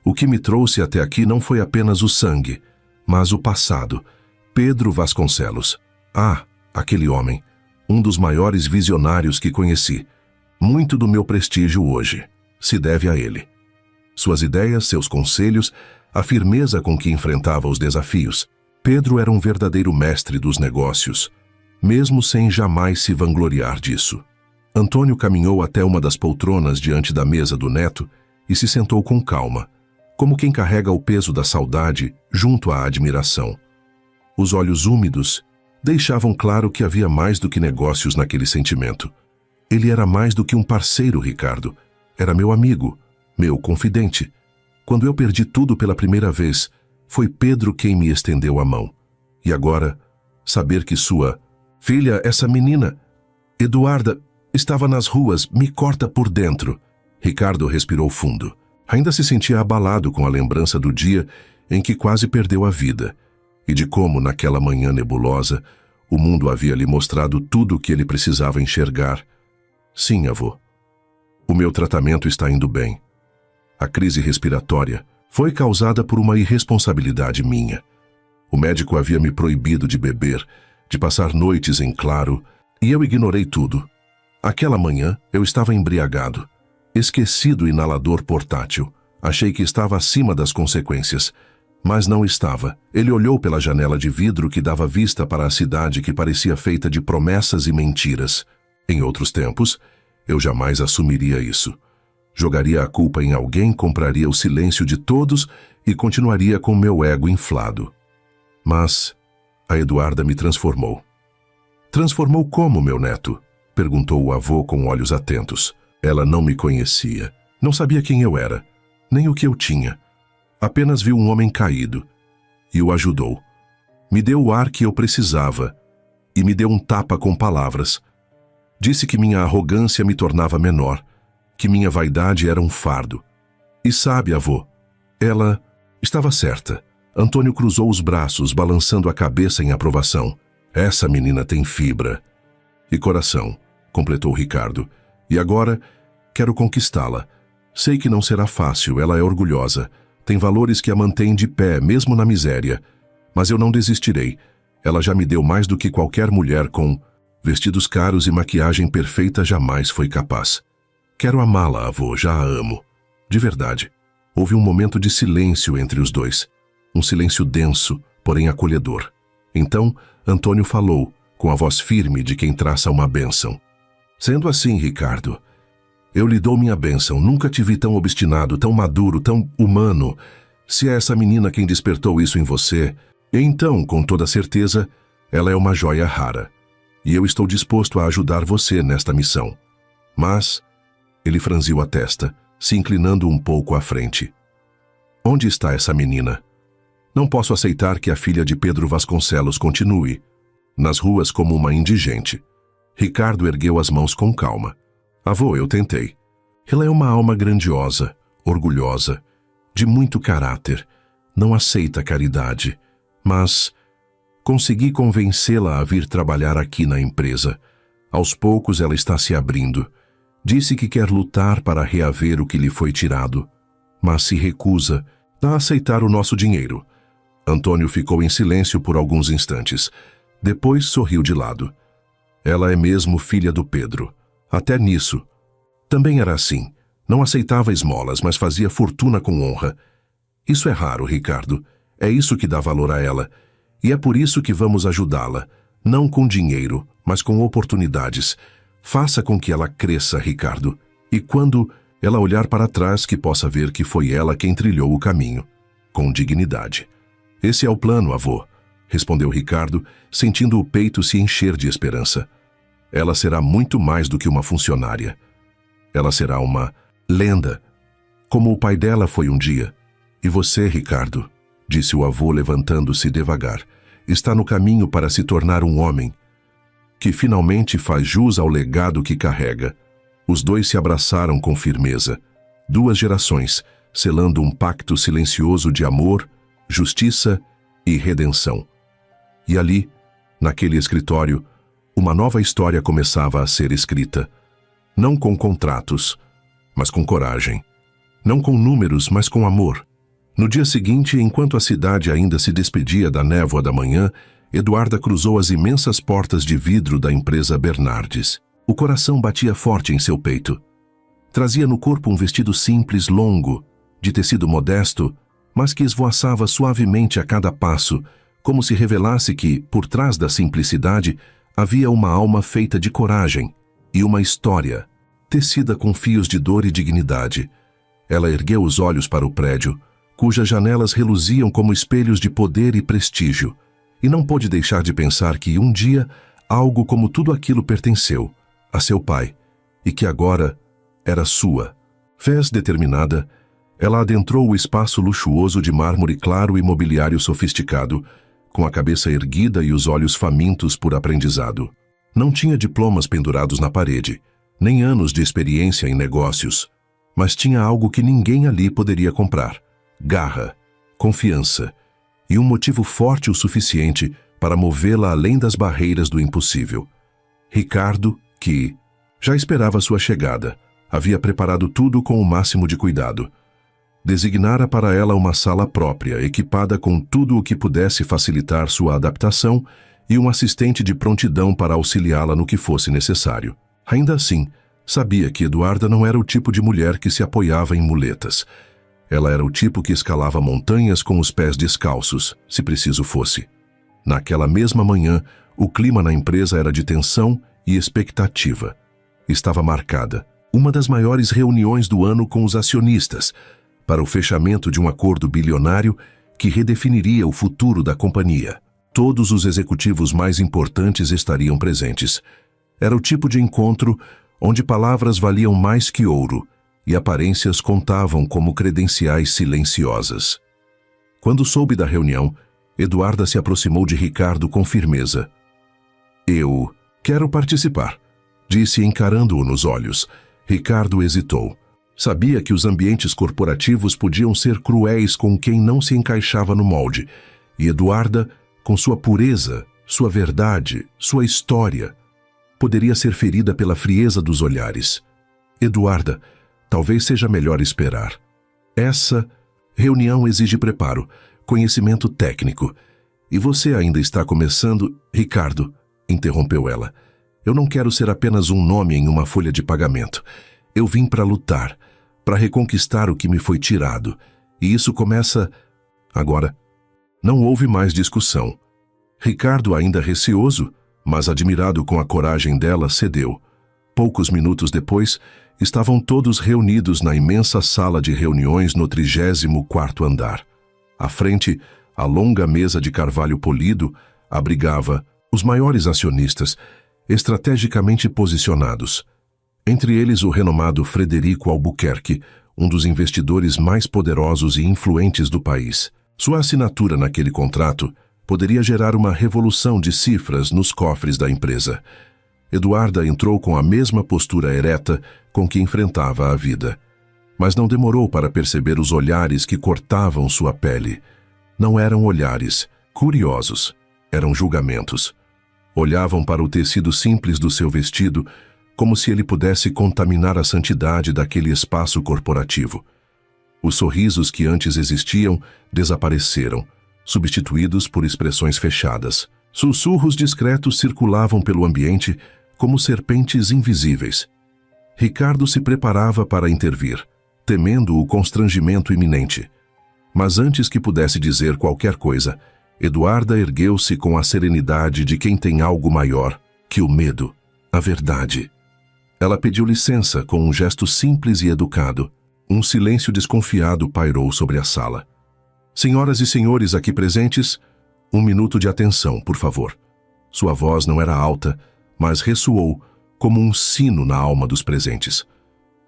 "O que me trouxe até aqui não foi apenas o sangue, mas o passado. Pedro Vasconcelos. Ah, aquele homem, um dos maiores visionários que conheci. Muito do meu prestígio hoje se deve a ele. Suas ideias, seus conselhos, a firmeza com que enfrentava os desafios. Pedro era um verdadeiro mestre dos negócios, mesmo sem jamais se vangloriar disso." Antônio caminhou até uma das poltronas diante da mesa do neto e se sentou com calma, como quem carrega o peso da saudade junto à admiração. Os olhos úmidos deixavam claro que havia mais do que negócios naquele sentimento. Ele era mais do que um parceiro, Ricardo. Era meu amigo, meu confidente. Quando eu perdi tudo pela primeira vez, foi Pedro quem me estendeu a mão. E agora, saber que sua filha, essa menina, Eduarda, estava nas ruas, me corta por dentro. Ricardo respirou fundo. Ainda se sentia abalado com a lembrança do dia em que quase perdeu a vida, e de como, naquela manhã nebulosa, o mundo havia lhe mostrado tudo o que ele precisava enxergar. "Sim, avô. O meu tratamento está indo bem. A crise respiratória foi causada por uma irresponsabilidade minha. O médico havia me proibido de beber, de passar noites em claro, e eu ignorei tudo. Aquela manhã, eu estava embriagado. Esqueci do inalador portátil. Achei que estava acima das consequências. Mas não estava. Ele olhou pela janela de vidro que dava vista para a cidade que parecia feita de promessas e mentiras. Em outros tempos, eu jamais assumiria isso. Jogaria a culpa em alguém, compraria o silêncio de todos e continuaria com meu ego inflado. Mas a Eduarda me transformou. "Transformou como, meu neto?" perguntou o avô com olhos atentos. Ela não me conhecia. Não sabia quem eu era, nem o que eu tinha. Apenas viu um homem caído e o ajudou. Me deu o ar que eu precisava e me deu um tapa com palavras. Disse que minha arrogância me tornava menor, que minha vaidade era um fardo. E sabe, avô, ela estava certa. Antônio cruzou os braços, balançando a cabeça em aprovação. "Essa menina tem fibra e coração", completou Ricardo. "E agora quero conquistá-la. Sei que não será fácil, ela é orgulhosa. Tem valores que a mantêm de pé, mesmo na miséria. Mas eu não desistirei. Ela já me deu mais do que qualquer mulher com vestidos caros e maquiagem perfeita jamais foi capaz. Quero amá-la, avô, já a amo. De verdade." Houve um momento de silêncio entre os dois. Um silêncio denso, porém acolhedor. Então, Antônio falou, com a voz firme de quem traça uma bênção. "Sendo assim, Ricardo, eu lhe dou minha bênção. Nunca te vi tão obstinado, tão maduro, tão humano. Se é essa menina quem despertou isso em você, então, com toda certeza, ela é uma joia rara. e eu estou disposto a ajudar você nesta missão. Mas, ele franziu a testa, se inclinando um pouco à frente. Onde está essa menina? Não posso aceitar que a filha de Pedro Vasconcelos continue nas ruas como uma indigente. Ricardo ergueu as mãos com calma. Avô, eu tentei. Ela é uma alma grandiosa, orgulhosa, de muito caráter. Não aceita caridade, mas consegui convencê-la a vir trabalhar aqui na empresa. Aos poucos ela está se abrindo. Disse que quer lutar para reaver o que lhe foi tirado, mas se recusa a aceitar o nosso dinheiro. Antônio ficou em silêncio por alguns instantes. Depois sorriu de lado. Ela é mesmo filha do Pedro. Até nisso. Também era assim. Não aceitava esmolas, mas fazia fortuna com honra. Isso é raro, Ricardo. É isso que dá valor a ela. E é por isso que vamos ajudá-la. Não com dinheiro, mas com oportunidades. Faça com que ela cresça, Ricardo. E quando ela olhar para trás, que possa ver que foi ela quem trilhou o caminho. Com dignidade. Esse é o plano, avô, respondeu Ricardo, sentindo o peito se encher de esperança. Ela será muito mais do que uma funcionária. Ela será uma lenda, como o pai dela foi um dia. E você, Ricardo, disse o avô levantando-se devagar, está no caminho para se tornar um homem que finalmente faz jus ao legado que carrega. Os dois se abraçaram com firmeza. 2 gerações, selando um pacto silencioso de amor, justiça e redenção. E ali, naquele escritório, uma nova história começava a ser escrita. Não com contratos, mas com coragem. Não com números, mas com amor. No dia seguinte, enquanto a cidade ainda se despedia da névoa da manhã, Eduarda cruzou as imensas portas de vidro da empresa Bernardes. O coração batia forte em seu peito. Trazia no corpo um vestido simples, longo, de tecido modesto, mas que esvoaçava suavemente a cada passo, como se revelasse que, por trás da simplicidade, havia uma alma feita de coragem e uma história, tecida com fios de dor e dignidade. Ela ergueu os olhos para o prédio, cujas janelas reluziam como espelhos de poder e prestígio, e não pôde deixar de pensar que um dia algo como tudo aquilo pertenceu a seu pai, e que agora era sua. Fez determinada, ela adentrou o espaço luxuoso de mármore claro e mobiliário sofisticado, com a cabeça erguida e os olhos famintos por aprendizado. Não tinha diplomas pendurados na parede, nem anos de experiência em negócios, mas tinha algo que ninguém ali poderia comprar: garra, confiança e um motivo forte o suficiente para movê-la além das barreiras do impossível. Ricardo, que já esperava sua chegada, havia preparado tudo com o máximo de cuidado. Designara para ela uma sala própria, equipada com tudo o que pudesse facilitar sua adaptação e um assistente de prontidão para auxiliá-la no que fosse necessário. Ainda assim, sabia que Eduarda não era o tipo de mulher que se apoiava em muletas. Ela era o tipo que escalava montanhas com os pés descalços, se preciso fosse. Naquela mesma manhã, o clima na empresa era de tensão e expectativa. Estava marcada uma das maiores reuniões do ano com os acionistas, para o fechamento de um acordo bilionário que redefiniria o futuro da companhia. Todos os executivos mais importantes estariam presentes. Era o tipo de encontro onde palavras valiam mais que ouro e aparências contavam como credenciais silenciosas. Quando soube da reunião, Eduarda se aproximou de Ricardo com firmeza. Eu quero participar, disse encarando-o nos olhos. Ricardo hesitou. Sabia que os ambientes corporativos podiam ser cruéis com quem não se encaixava no molde, e Eduarda, com sua pureza, sua verdade, sua história, poderia ser ferida pela frieza dos olhares. Eduarda, talvez seja melhor esperar. Essa reunião exige preparo, conhecimento técnico. E você ainda está começando... Ricardo, interrompeu ela. Eu não quero ser apenas um nome em uma folha de pagamento. Eu vim para lutar, para reconquistar o que me foi tirado. E isso começa... Agora, não houve mais discussão. Ricardo, ainda receoso, mas admirado com a coragem dela, cedeu. Poucos minutos depois, estavam todos reunidos na imensa sala de reuniões no 34º andar. À frente, a longa mesa de carvalho polido abrigava os maiores acionistas, estrategicamente posicionados. Entre eles o renomado Frederico Albuquerque, um dos investidores mais poderosos e influentes do país. Sua assinatura naquele contrato poderia gerar uma revolução de cifras nos cofres da empresa. Eduarda entrou com a mesma postura ereta com que enfrentava a vida. Mas não demorou para perceber os olhares que cortavam sua pele. Não eram olhares curiosos, eram julgamentos. Olhavam para o tecido simples do seu vestido, como se ele pudesse contaminar a santidade daquele espaço corporativo. Os sorrisos que antes existiam desapareceram, substituídos por expressões fechadas. Sussurros discretos circulavam pelo ambiente como serpentes invisíveis. Ricardo se preparava para intervir, temendo o constrangimento iminente. Mas antes que pudesse dizer qualquer coisa, Eduarda ergueu-se com a serenidade de quem tem algo maior que o medo, a verdade. Ela pediu licença com um gesto simples e educado. Um silêncio desconfiado pairou sobre a sala. Senhoras e senhores aqui presentes, 1 minuto de atenção, por favor. Sua voz não era alta, mas ressoou como um sino na alma dos presentes.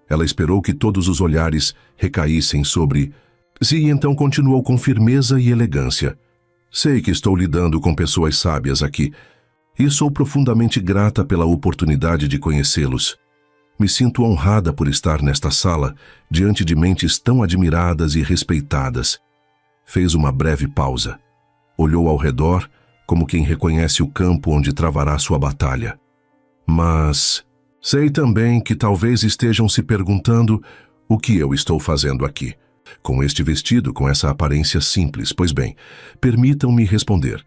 Ela esperou que todos os olhares recaíssem sobre si e então continuou com firmeza e elegância. Sei que estou lidando com pessoas sábias aqui e sou profundamente grata pela oportunidade de conhecê-los. Me sinto honrada por estar nesta sala, diante de mentes tão admiradas e respeitadas. Fez uma breve pausa. Olhou ao redor, como quem reconhece o campo onde travará sua batalha. Mas sei também que talvez estejam se perguntando o que eu estou fazendo aqui, com este vestido, com essa aparência simples. Pois bem, permitam-me responder.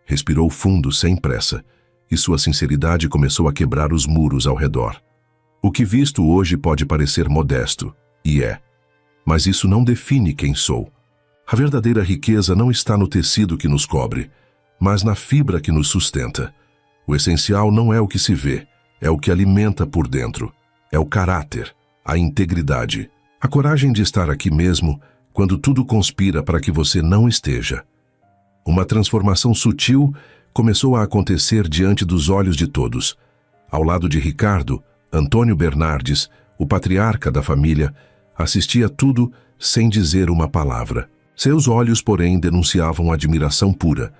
Respirou fundo, sem pressa, e sua sinceridade começou a quebrar os muros ao redor. O que visto hoje pode parecer modesto, e é, mas isso não define quem sou. A verdadeira riqueza não está no tecido que nos cobre, mas na fibra que nos sustenta. O essencial não é o que se vê, é o que alimenta por dentro. É o caráter, a integridade, a coragem de estar aqui mesmo quando tudo conspira para que você não esteja. Uma transformação sutil começou a acontecer diante dos olhos de todos. Ao lado de Ricardo, Antônio Bernardes, o patriarca da família, assistia tudo sem dizer uma palavra. Seus olhos, porém, denunciavam admiração pura.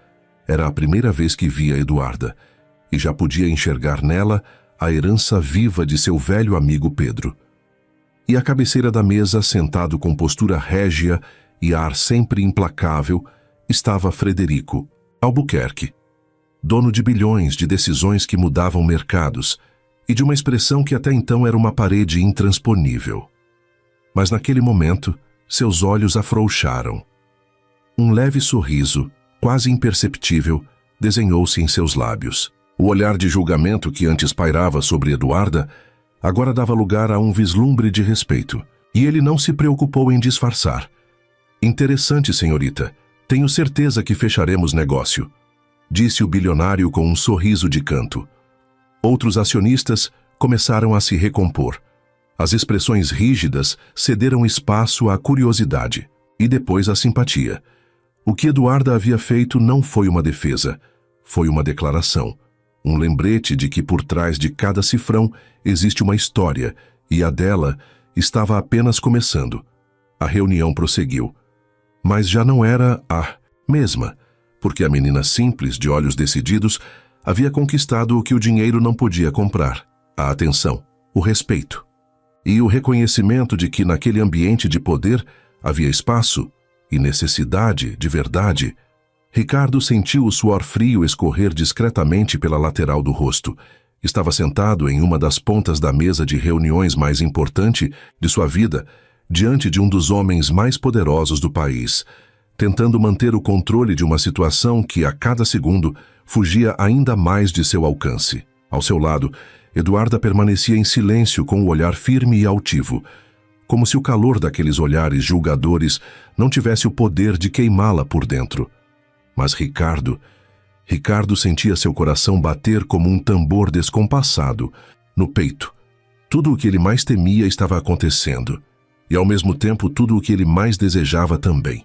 Era a primeira vez que via Eduarda, e já podia enxergar nela a herança viva de seu velho amigo Pedro. E à cabeceira da mesa, sentado com postura régia e ar sempre implacável, estava Frederico Albuquerque, dono de bilhões de decisões que mudavam mercados e de uma expressão que até então era uma parede intransponível. Mas naquele momento, seus olhos afrouxaram. Um leve sorriso, quase imperceptível, desenhou-se em seus lábios. O olhar de julgamento que antes pairava sobre Eduarda agora dava lugar a um vislumbre de respeito, e ele não se preocupou em disfarçar. Interessante, senhorita. Tenho certeza que fecharemos negócio, disse o bilionário com um sorriso de canto. Outros acionistas começaram a se recompor. As expressões rígidas cederam espaço à curiosidade e depois à simpatia. O que Eduarda havia feito não foi uma defesa, foi uma declaração. Um lembrete de que por trás de cada cifrão existe uma história, e a dela estava apenas começando. A reunião prosseguiu. Mas já não era a mesma, porque a menina simples, de olhos decididos, havia conquistado o que o dinheiro não podia comprar: a atenção, o respeito e o reconhecimento de que naquele ambiente de poder havia espaço e necessidade de verdade. Ricardo sentiu o suor frio escorrer discretamente pela lateral do rosto. Estava sentado em uma das pontas da mesa de reuniões mais importante de sua vida, diante de um dos homens mais poderosos do país, tentando manter o controle de uma situação que, a cada segundo, fugia ainda mais de seu alcance. Ao seu lado, Eduarda permanecia em silêncio com o olhar firme e altivo, como se o calor daqueles olhares julgadores não tivesse o poder de queimá-la por dentro. Mas Ricardo sentia seu coração bater como um tambor descompassado no peito. Tudo o que ele mais temia estava acontecendo, e ao mesmo tempo tudo o que ele mais desejava também.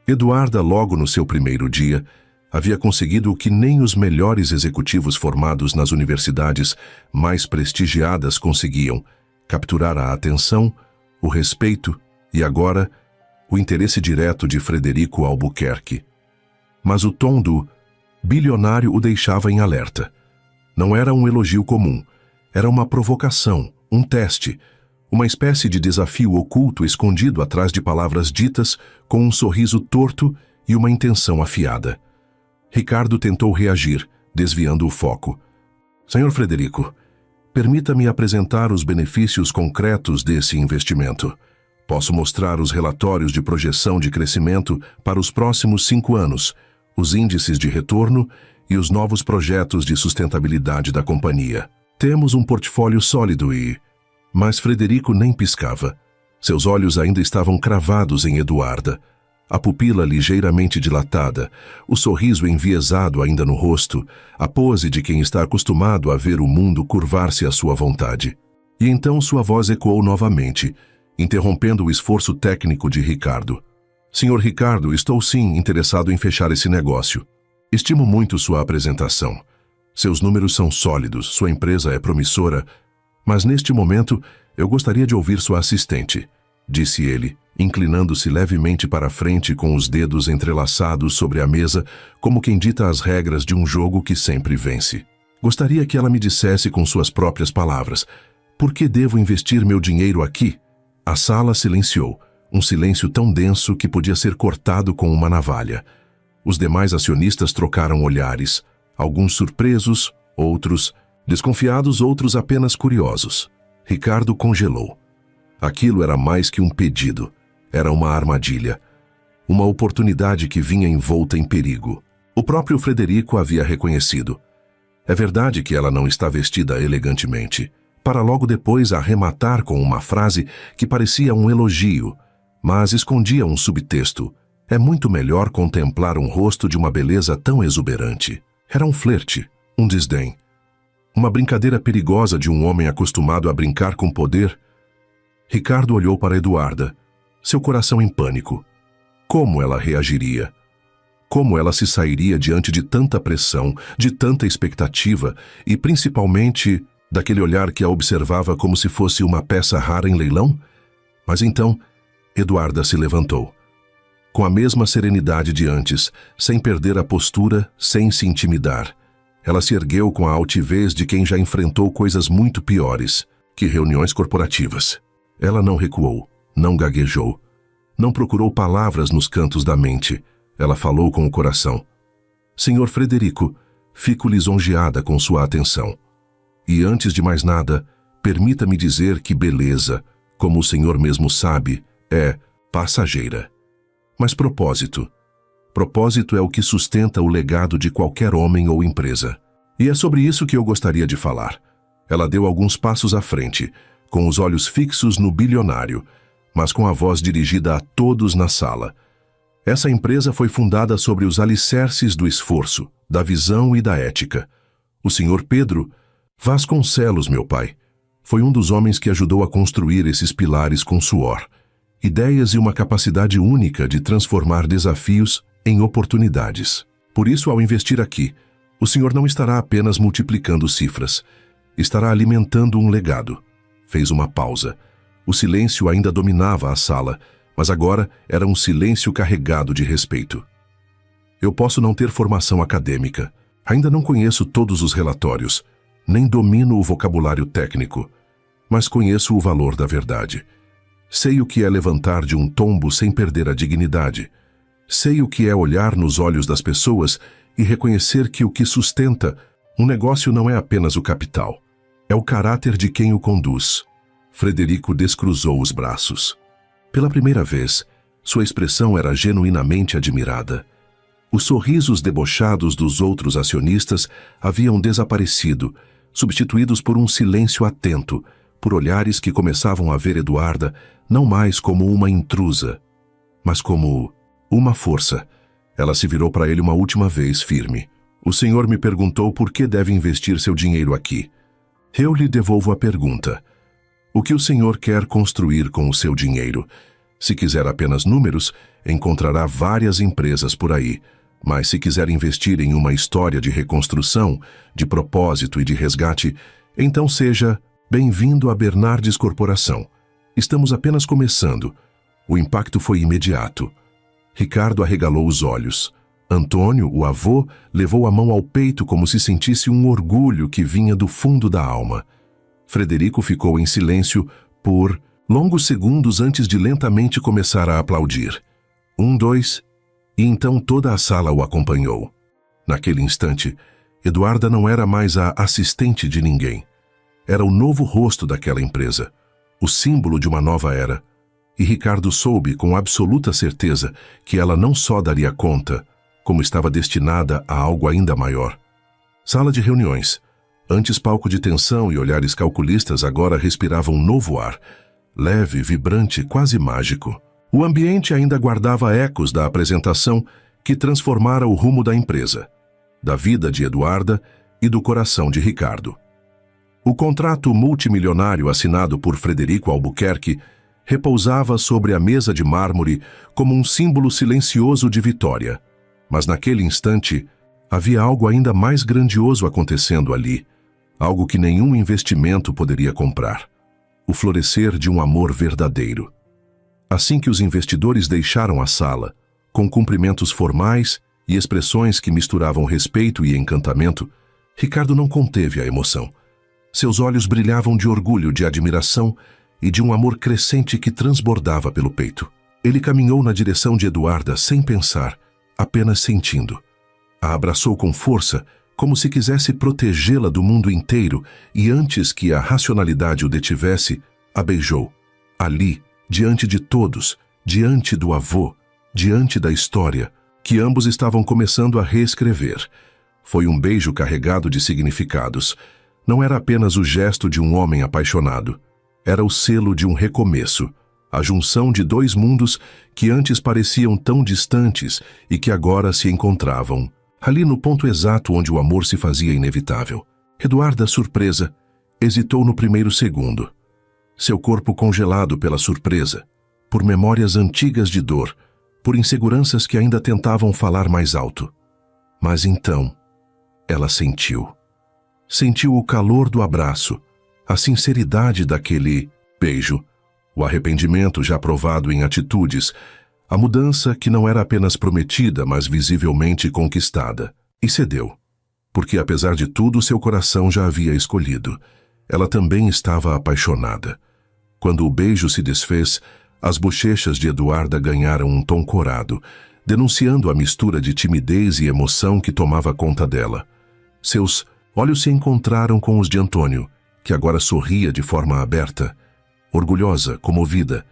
Eduarda, logo no seu primeiro dia, Havia conseguido o que nem os melhores executivos formados nas universidades mais prestigiadas conseguiam: capturar a atenção, o respeito e, agora, o interesse direto de Frederico Albuquerque. Mas o tom do bilionário o deixava em alerta. Não era um elogio comum, era uma provocação, um teste, uma espécie de desafio oculto escondido atrás de palavras ditas com um sorriso torto e uma intenção afiada. Ricardo tentou reagir, desviando o foco. Senhor Frederico, permita-me apresentar os benefícios concretos desse investimento. Posso mostrar os relatórios de projeção de crescimento para os próximos 5 anos, os índices de retorno e os novos projetos de sustentabilidade da companhia. Temos um portfólio sólido e... Mas Frederico nem piscava. Seus olhos ainda estavam cravados em Eduarda. A pupila ligeiramente dilatada, o sorriso enviesado ainda no rosto, a pose de quem está acostumado a ver o mundo curvar-se à sua vontade. E então sua voz ecoou novamente, interrompendo o esforço técnico de Ricardo. Senhor Ricardo, estou sim interessado em fechar esse negócio. Estimo muito sua apresentação. Seus números são sólidos, sua empresa é promissora, mas neste momento eu gostaria de ouvir sua assistente, disse ele, inclinando-se levemente para a frente com os dedos entrelaçados sobre a mesa, como quem dita as regras de um jogo que sempre vence. Gostaria que ela me dissesse com suas próprias palavras: por que devo investir meu dinheiro aqui? A sala silenciou, um silêncio tão denso que podia ser cortado com uma navalha. Os demais acionistas trocaram olhares, alguns surpresos, outros desconfiados, outros apenas curiosos. Ricardo congelou. Aquilo era mais que um pedido. Era uma armadilha. Uma oportunidade que vinha envolta em perigo. O próprio Frederico havia reconhecido. É verdade que ela não está vestida elegantemente, para logo depois arrematar com uma frase que parecia um elogio, mas escondia um subtexto. É muito melhor contemplar um rosto de uma beleza tão exuberante. Era um flerte, um desdém. Uma brincadeira perigosa de um homem acostumado a brincar com poder. Ricardo olhou para Eduarda, seu coração em pânico. Como ela reagiria? Como ela se sairia diante de tanta pressão, de tanta expectativa e, principalmente, daquele olhar que a observava como se fosse uma peça rara em leilão? Mas então, Eduarda se levantou. Com a mesma serenidade de antes, sem perder a postura, sem se intimidar. Ela se ergueu com a altivez de quem já enfrentou coisas muito piores que reuniões corporativas. Ela não recuou, não gaguejou, não procurou palavras nos cantos da mente. Ela falou com o coração. Senhor Frederico, fico lisonjeada com sua atenção. E antes de mais nada, permita-me dizer que beleza, como o senhor mesmo sabe, é passageira. Mas propósito é o que sustenta o legado de qualquer homem ou empresa. E é sobre isso que eu gostaria de falar. Ela deu alguns passos à frente, com os olhos fixos no bilionário, mas com a voz dirigida a todos na sala. Essa empresa foi fundada sobre os alicerces do esforço, da visão e da ética. O senhor Pedro Vasconcelos, meu pai, foi um dos homens que ajudou a construir esses pilares com suor, ideias e uma capacidade única de transformar desafios em oportunidades. Por isso, ao investir aqui, o senhor não estará apenas multiplicando cifras, estará alimentando um legado. Fez uma pausa. O silêncio ainda dominava a sala, mas agora era um silêncio carregado de respeito. Eu posso não ter formação acadêmica, ainda não conheço todos os relatórios, nem domino o vocabulário técnico, mas conheço o valor da verdade. Sei o que é levantar de um tombo sem perder a dignidade. Sei o que é olhar nos olhos das pessoas e reconhecer que o que sustenta um negócio não é apenas o capital, é o caráter de quem o conduz. Frederico descruzou os braços. Pela primeira vez, sua expressão era genuinamente admirada. Os sorrisos debochados dos outros acionistas haviam desaparecido, substituídos por um silêncio atento, por olhares que começavam a ver Eduarda não mais como uma intrusa, mas como uma força. Ela se virou para ele uma última vez, firme. O senhor me perguntou por que deve investir seu dinheiro aqui. Eu lhe devolvo a pergunta. O que o senhor quer construir com o seu dinheiro? Se quiser apenas números, encontrará várias empresas por aí, Mas se quiser investir em uma história de reconstrução, de propósito e de resgate, então seja bem-vindo à Bernardes Corporação. Estamos apenas começando. O impacto foi imediato. Ricardo arregalou os olhos. Antônio, o avô, levou a mão ao peito como se sentisse um orgulho que vinha do fundo da alma. Frederico ficou em silêncio por longos segundos antes de lentamente começar a aplaudir. 1, 2, e então toda a sala o acompanhou. Naquele instante, Eduarda não era mais a assistente de ninguém. Era o novo rosto daquela empresa, o símbolo de uma nova era. E Ricardo soube com absoluta certeza que ela não só daria conta, como estava destinada a algo ainda maior. Sala de reuniões. Antes palco de tensão e olhares calculistas, agora respiravam um novo ar, leve, vibrante, quase mágico. O ambiente ainda guardava ecos da apresentação que transformara o rumo da empresa, da vida de Eduarda e do coração de Ricardo. O contrato multimilionário assinado por Frederico Albuquerque repousava sobre a mesa de mármore como um símbolo silencioso de vitória. Mas naquele instante, havia algo ainda mais grandioso acontecendo ali, algo que nenhum investimento poderia comprar: o florescer de um amor verdadeiro. Assim que os investidores deixaram a sala, com cumprimentos formais e expressões que misturavam respeito e encantamento, Ricardo não conteve a emoção. Seus olhos brilhavam de orgulho, de admiração e de um amor crescente que transbordava pelo peito. Ele caminhou na direção de Eduarda sem pensar, apenas sentindo. A abraçou com força, como se quisesse protegê-la do mundo inteiro, e antes que a racionalidade o detivesse, a beijou. Ali, diante de todos, diante do avô, diante da história, que ambos estavam começando a reescrever. Foi um beijo carregado de significados. Não era apenas o gesto de um homem apaixonado. Era o selo de um recomeço, a junção de dois mundos que antes pareciam tão distantes e que agora se encontravam, ali no ponto exato onde o amor se fazia inevitável. Eduarda, surpresa, hesitou no primeiro segundo. Seu corpo congelado pela surpresa, por memórias antigas de dor, por inseguranças que ainda tentavam falar mais alto. Mas então, ela sentiu. Sentiu o calor do abraço, a sinceridade daquele beijo, o arrependimento já provado em atitudes, a mudança que não era apenas prometida, mas visivelmente conquistada. E cedeu, porque apesar de tudo seu coração já havia escolhido. Ela também estava apaixonada. Quando o beijo se desfez, as bochechas de Eduarda ganharam um tom corado, denunciando a mistura de timidez e emoção que tomava conta dela. Seus olhos se encontraram com os de Antônio, que agora sorria de forma aberta, orgulhosa, comovida.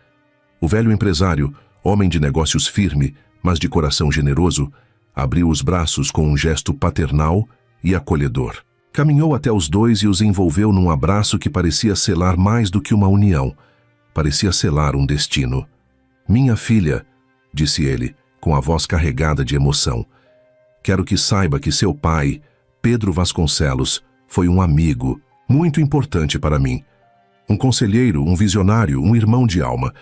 O velho empresário, homem de negócios firme, mas de coração generoso, abriu os braços com um gesto paternal e acolhedor. Caminhou até os dois e os envolveu num abraço que parecia selar mais do que uma união. Parecia selar um destino. "Minha filha", disse ele, com a voz carregada de emoção, "quero que saiba que seu pai, Pedro Vasconcelos, foi um amigo muito importante para mim. Um conselheiro, um visionário, um irmão de alma.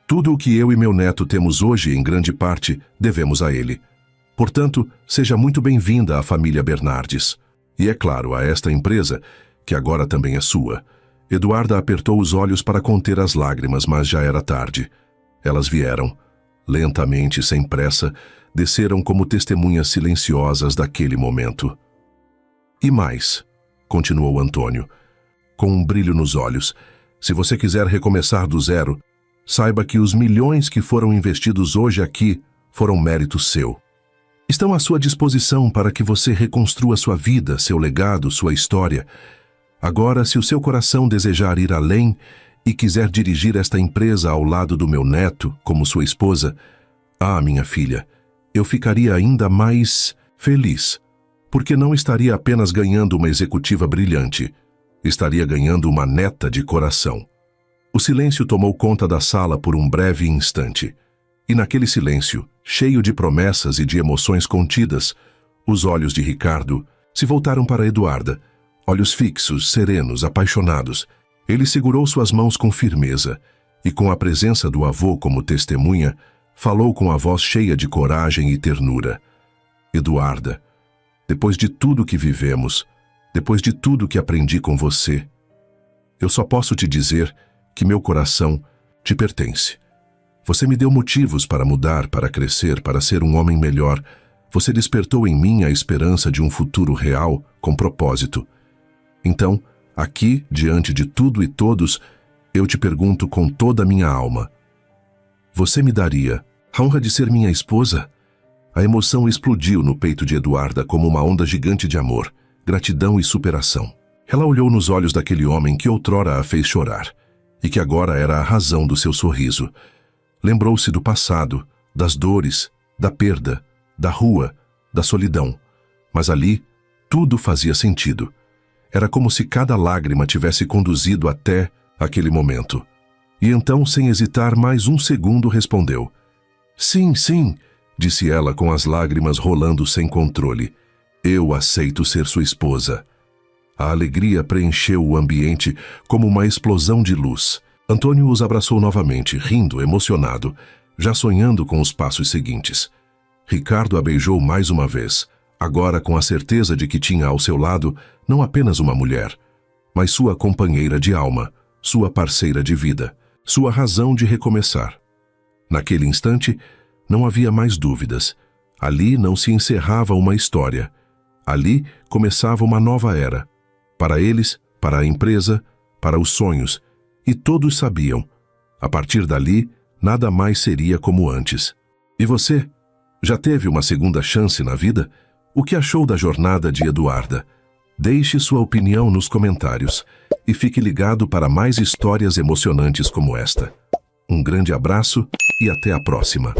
Tudo o que eu e meu neto temos hoje, em grande parte, devemos a ele. Portanto, seja muito bem-vinda à família Bernardes. E, é claro, a esta empresa, que agora também é sua." Eduarda apertou os olhos para conter as lágrimas, mas já era tarde. Elas vieram. Lentamente, sem pressa, desceram como testemunhas silenciosas daquele momento. "E mais", continuou Antônio, com um brilho nos olhos, "se você quiser recomeçar do zero, saiba que os milhões que foram investidos hoje aqui foram mérito seu. Estão à sua disposição para que você reconstrua sua vida, seu legado, sua história. Agora, se o seu coração desejar ir além e quiser dirigir esta empresa ao lado do meu neto, como sua esposa, minha filha, eu ficaria ainda mais feliz, porque não estaria apenas ganhando uma executiva brilhante, estaria ganhando uma neta de coração." O silêncio tomou conta da sala por um breve instante. E naquele silêncio, cheio de promessas e de emoções contidas, os olhos de Ricardo se voltaram para Eduarda, olhos fixos, serenos, apaixonados. Ele segurou suas mãos com firmeza e, com a presença do avô como testemunha, falou com a voz cheia de coragem e ternura. Eduarda, depois de tudo que vivemos, depois de tudo que aprendi com você, eu só posso te dizer que meu coração te pertence. Você me deu motivos para mudar, para crescer, para ser um homem melhor. Você despertou em mim a esperança de um futuro real, com propósito. Então, aqui, diante de tudo e todos, eu te pergunto com toda a minha alma: você me daria a honra de ser minha esposa? A emoção explodiu no peito de Eduarda como uma onda gigante de amor, gratidão e superação. Ela olhou nos olhos daquele homem que outrora a fez chorar, e que agora era a razão do seu sorriso. Lembrou-se do passado, das dores, da perda, da rua, da solidão. Mas ali, tudo fazia sentido. Era como se cada lágrima tivesse conduzido até aquele momento. E então, sem hesitar mais um segundo, respondeu: sim, sim, disse ela com as lágrimas rolando sem controle. Eu aceito ser sua esposa. A alegria preencheu o ambiente como uma explosão de luz. Antônio os abraçou novamente, rindo, emocionado, já sonhando com os passos seguintes. Ricardo a beijou mais uma vez, agora com a certeza de que tinha ao seu lado não apenas uma mulher, mas sua companheira de alma, sua parceira de vida, sua razão de recomeçar. Naquele instante, não havia mais dúvidas. Ali não se encerrava uma história. Ali começava uma nova era. Para eles, para a empresa, para os sonhos. E todos sabiam. A partir dali, nada mais seria como antes. E você? Já teve uma segunda chance na vida? O que achou da jornada de Eduarda? Deixe sua opinião nos comentários. E fique ligado para mais histórias emocionantes como esta. Um grande abraço e até a próxima.